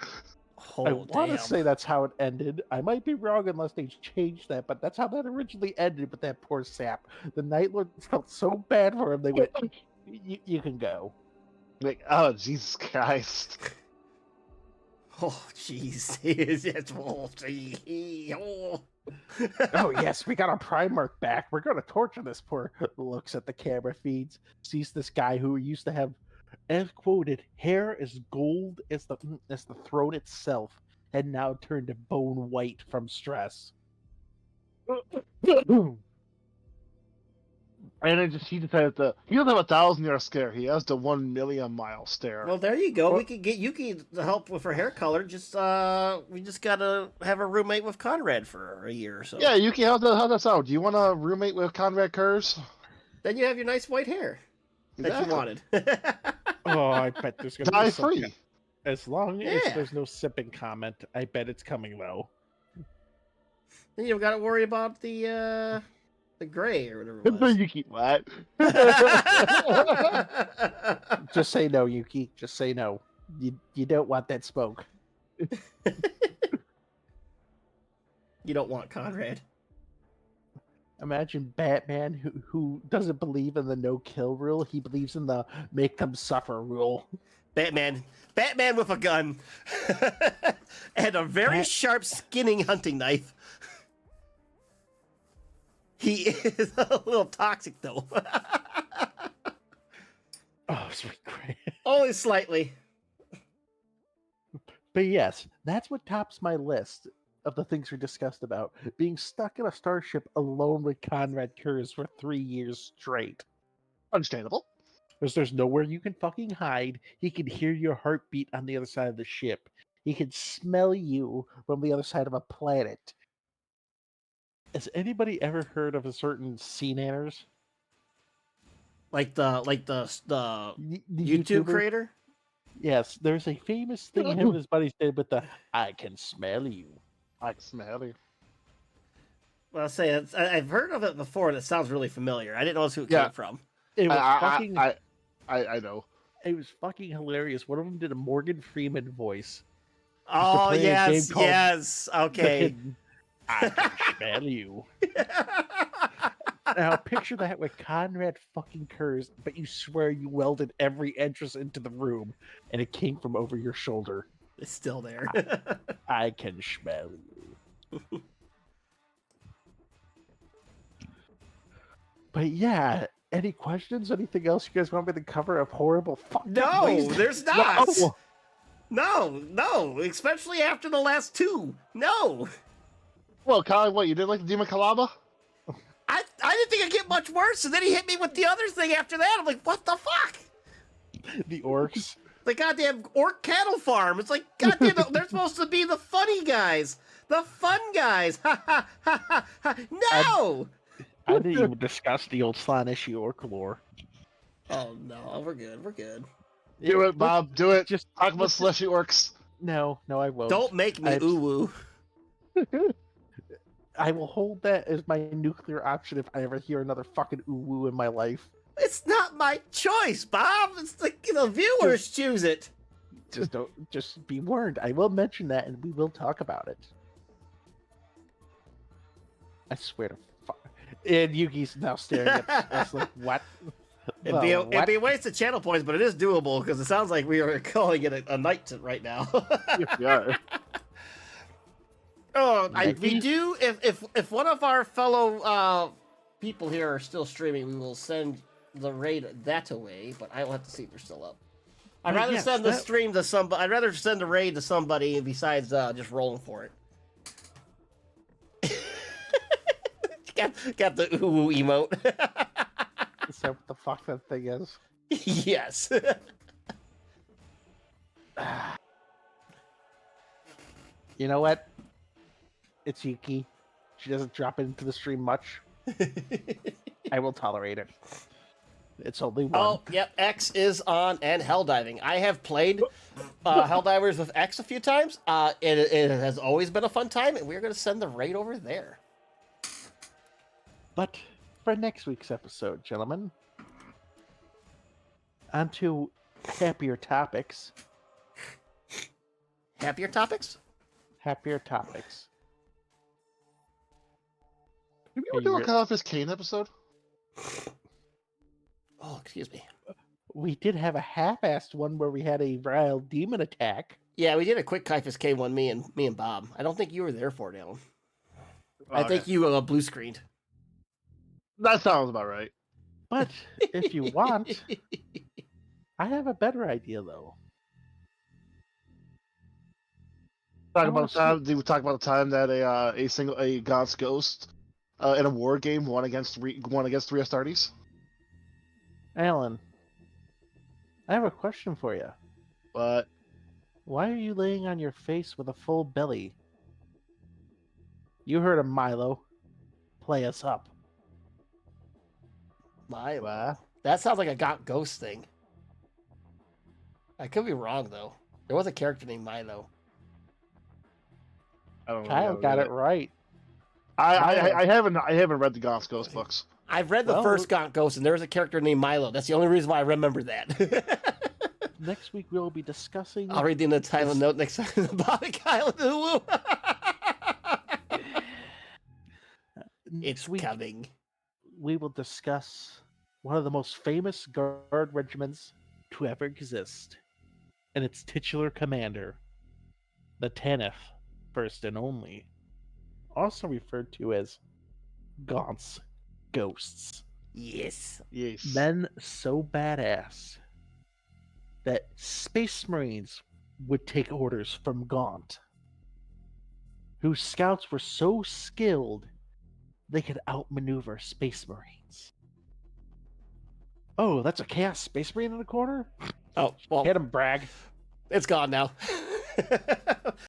Oh, I want to damn. say that's how it ended. I might be wrong unless they changed that, but that's how that originally ended with that poor sap. The Night Lord felt so bad for him, they went, you can go. Like, oh, Jesus Christ. Oh, jeez. Yes, oh, gee. Oh. Oh, yes, we got our Primarch back. We're going to torture this poor. Looks at the camera feeds, sees this guy who used to have, as quoted, hair as gold as the throat itself, had now turned to bone white from stress. And he decided he doesn't have 1,000-year scare. He has the 1,000,000-mile stare. Well, there you go. We could get Yuki to help with her hair color. We just gotta have a roommate with Conrad for a year or so. Yeah, Yuki, how's that sound? Do you want to roommate with Conrad Kurz? Then you have your nice white hair that Exactly. you wanted. Oh, I bet there's going to Die be some... free. As long as Yeah. there's no sipping comment, I bet it's coming though. Then you don't gotta worry about the gray or whatever it was. Yuki, what? Just say no, Yuki. Just say no. You don't want that smoke. You don't want Conrad. Imagine Batman who doesn't believe in the no-kill rule. He believes in the make them suffer rule. Batman with a gun and a very sharp skinning hunting knife. He is a little toxic though. Oh, sweet great. Only slightly. But yes, that's what tops my list of the things we discussed about. Being stuck in a starship alone with Conrad Kurz for 3 years straight. Understandable. Because there's nowhere you can fucking hide. He can hear your heartbeat on the other side of the ship. He can smell you from the other side of a planet. Has anybody ever heard of a certain sea nanners? Like the The YouTube YouTuber? creator? Yes, there's a famous thing him and his buddies did with the I can smell you. I can smell you. Well, I'll say I've heard of it before and it sounds really familiar. I didn't know who it Yeah. came from. It was fucking I know. it was fucking hilarious. One of them did a Morgan Freeman voice. Oh, play a game yes, called yes. Okay. I can smell you. Now picture that with Conrad fucking Kurz, but you swear you welded every entrance into the room and it came from over your shoulder. It's still there. I can smell you. But yeah, any questions? Anything else you guys want me to cover of horrible fucked up No, ways? there's not. No. No, especially after the last two. No. Well, Kyle, what you did like the Demon Kalaba? I didn't think it'd get much worse, and then he hit me with the other thing after that. I'm like, what the fuck? The orcs. The goddamn orc cattle farm. It's like, goddamn, they're supposed to be the funny guys. The fun guys. Ha ha ha ha ha. No! I didn't even discuss the old Slaaneshi orc lore. Oh, no. We're good. We're good. Do it, Bob. Do it. Just Talk about Slushy Orcs. no, I won't. Don't make me I- ooh-woo. I will hold that as my nuclear option if I ever hear another fucking ooh-woo in my life. It's not my choice, Bob. It's the viewers choose it. Just be warned. I will mention that, and we will talk about it. I swear to fuck. And Yuki's now staring at us like, what? It'd be a waste of channel points, but it is doable because it sounds like we are calling it a night right now. Yeah. Oh, we Maybe. do. If one of our fellow people here are still streaming, we will send the raid that away. But I will have to see if they're still up. I'd rather yes, send the that- stream to somebody. I'd rather send a raid to somebody besides just rolling for it. got the ooh emote. Is that what the fuck that thing is? Yes. You know what? It's Yuki. She doesn't drop into the stream much. I will tolerate it. It's only one. Oh, yep, X is on, and Helldiving. I have played Helldivers with X a few times. It has always been a fun time, and we're going to send the raid over there. But for next week's episode, gentlemen, on to happier topics. Happier topics? Happier topics. Did we Hey, ever do a Rick. Kyle Fisk Kane episode? Oh, excuse me. We did have a half-assed one where we had a vile demon attack. Yeah, we did a quick Kaifas K1, me and Bob. I don't think you were there for it, Alan. I Okay. think you blue screened. That sounds about right. But if you want, I have a better idea, though. Talk I about wanna the time. Did we talk about the time that a God's Ghost in a war game won against three Astartes? Alan, I have a question for you. But Why are you laying on your face with a full belly? You heard of Milo. Play us up. Milo. That sounds like a Got Ghost thing. I could be wrong, though. There was a character named Milo. I don't know. Kyle got it right. I haven't read the God's Ghost books. I've read the Well- first Got Ghost, and there was a character named Milo. That's the only reason why I remember that. Next week we'll be discussing. I'll read the title note next time about Kyle and Hulu. It's Next week coming. we will discuss one of the most famous guard regiments to ever exist, and its titular commander, the Tanith, first and only, also referred to as Gaunt's Ghosts. Yes. Yes. Men so badass that Space Marines would take orders from Gaunt, whose scouts were so skilled they could outmaneuver Space Marines. Oh, that's a Chaos Space Marine in the corner? Oh, well, Hit him, brag. it's gone now.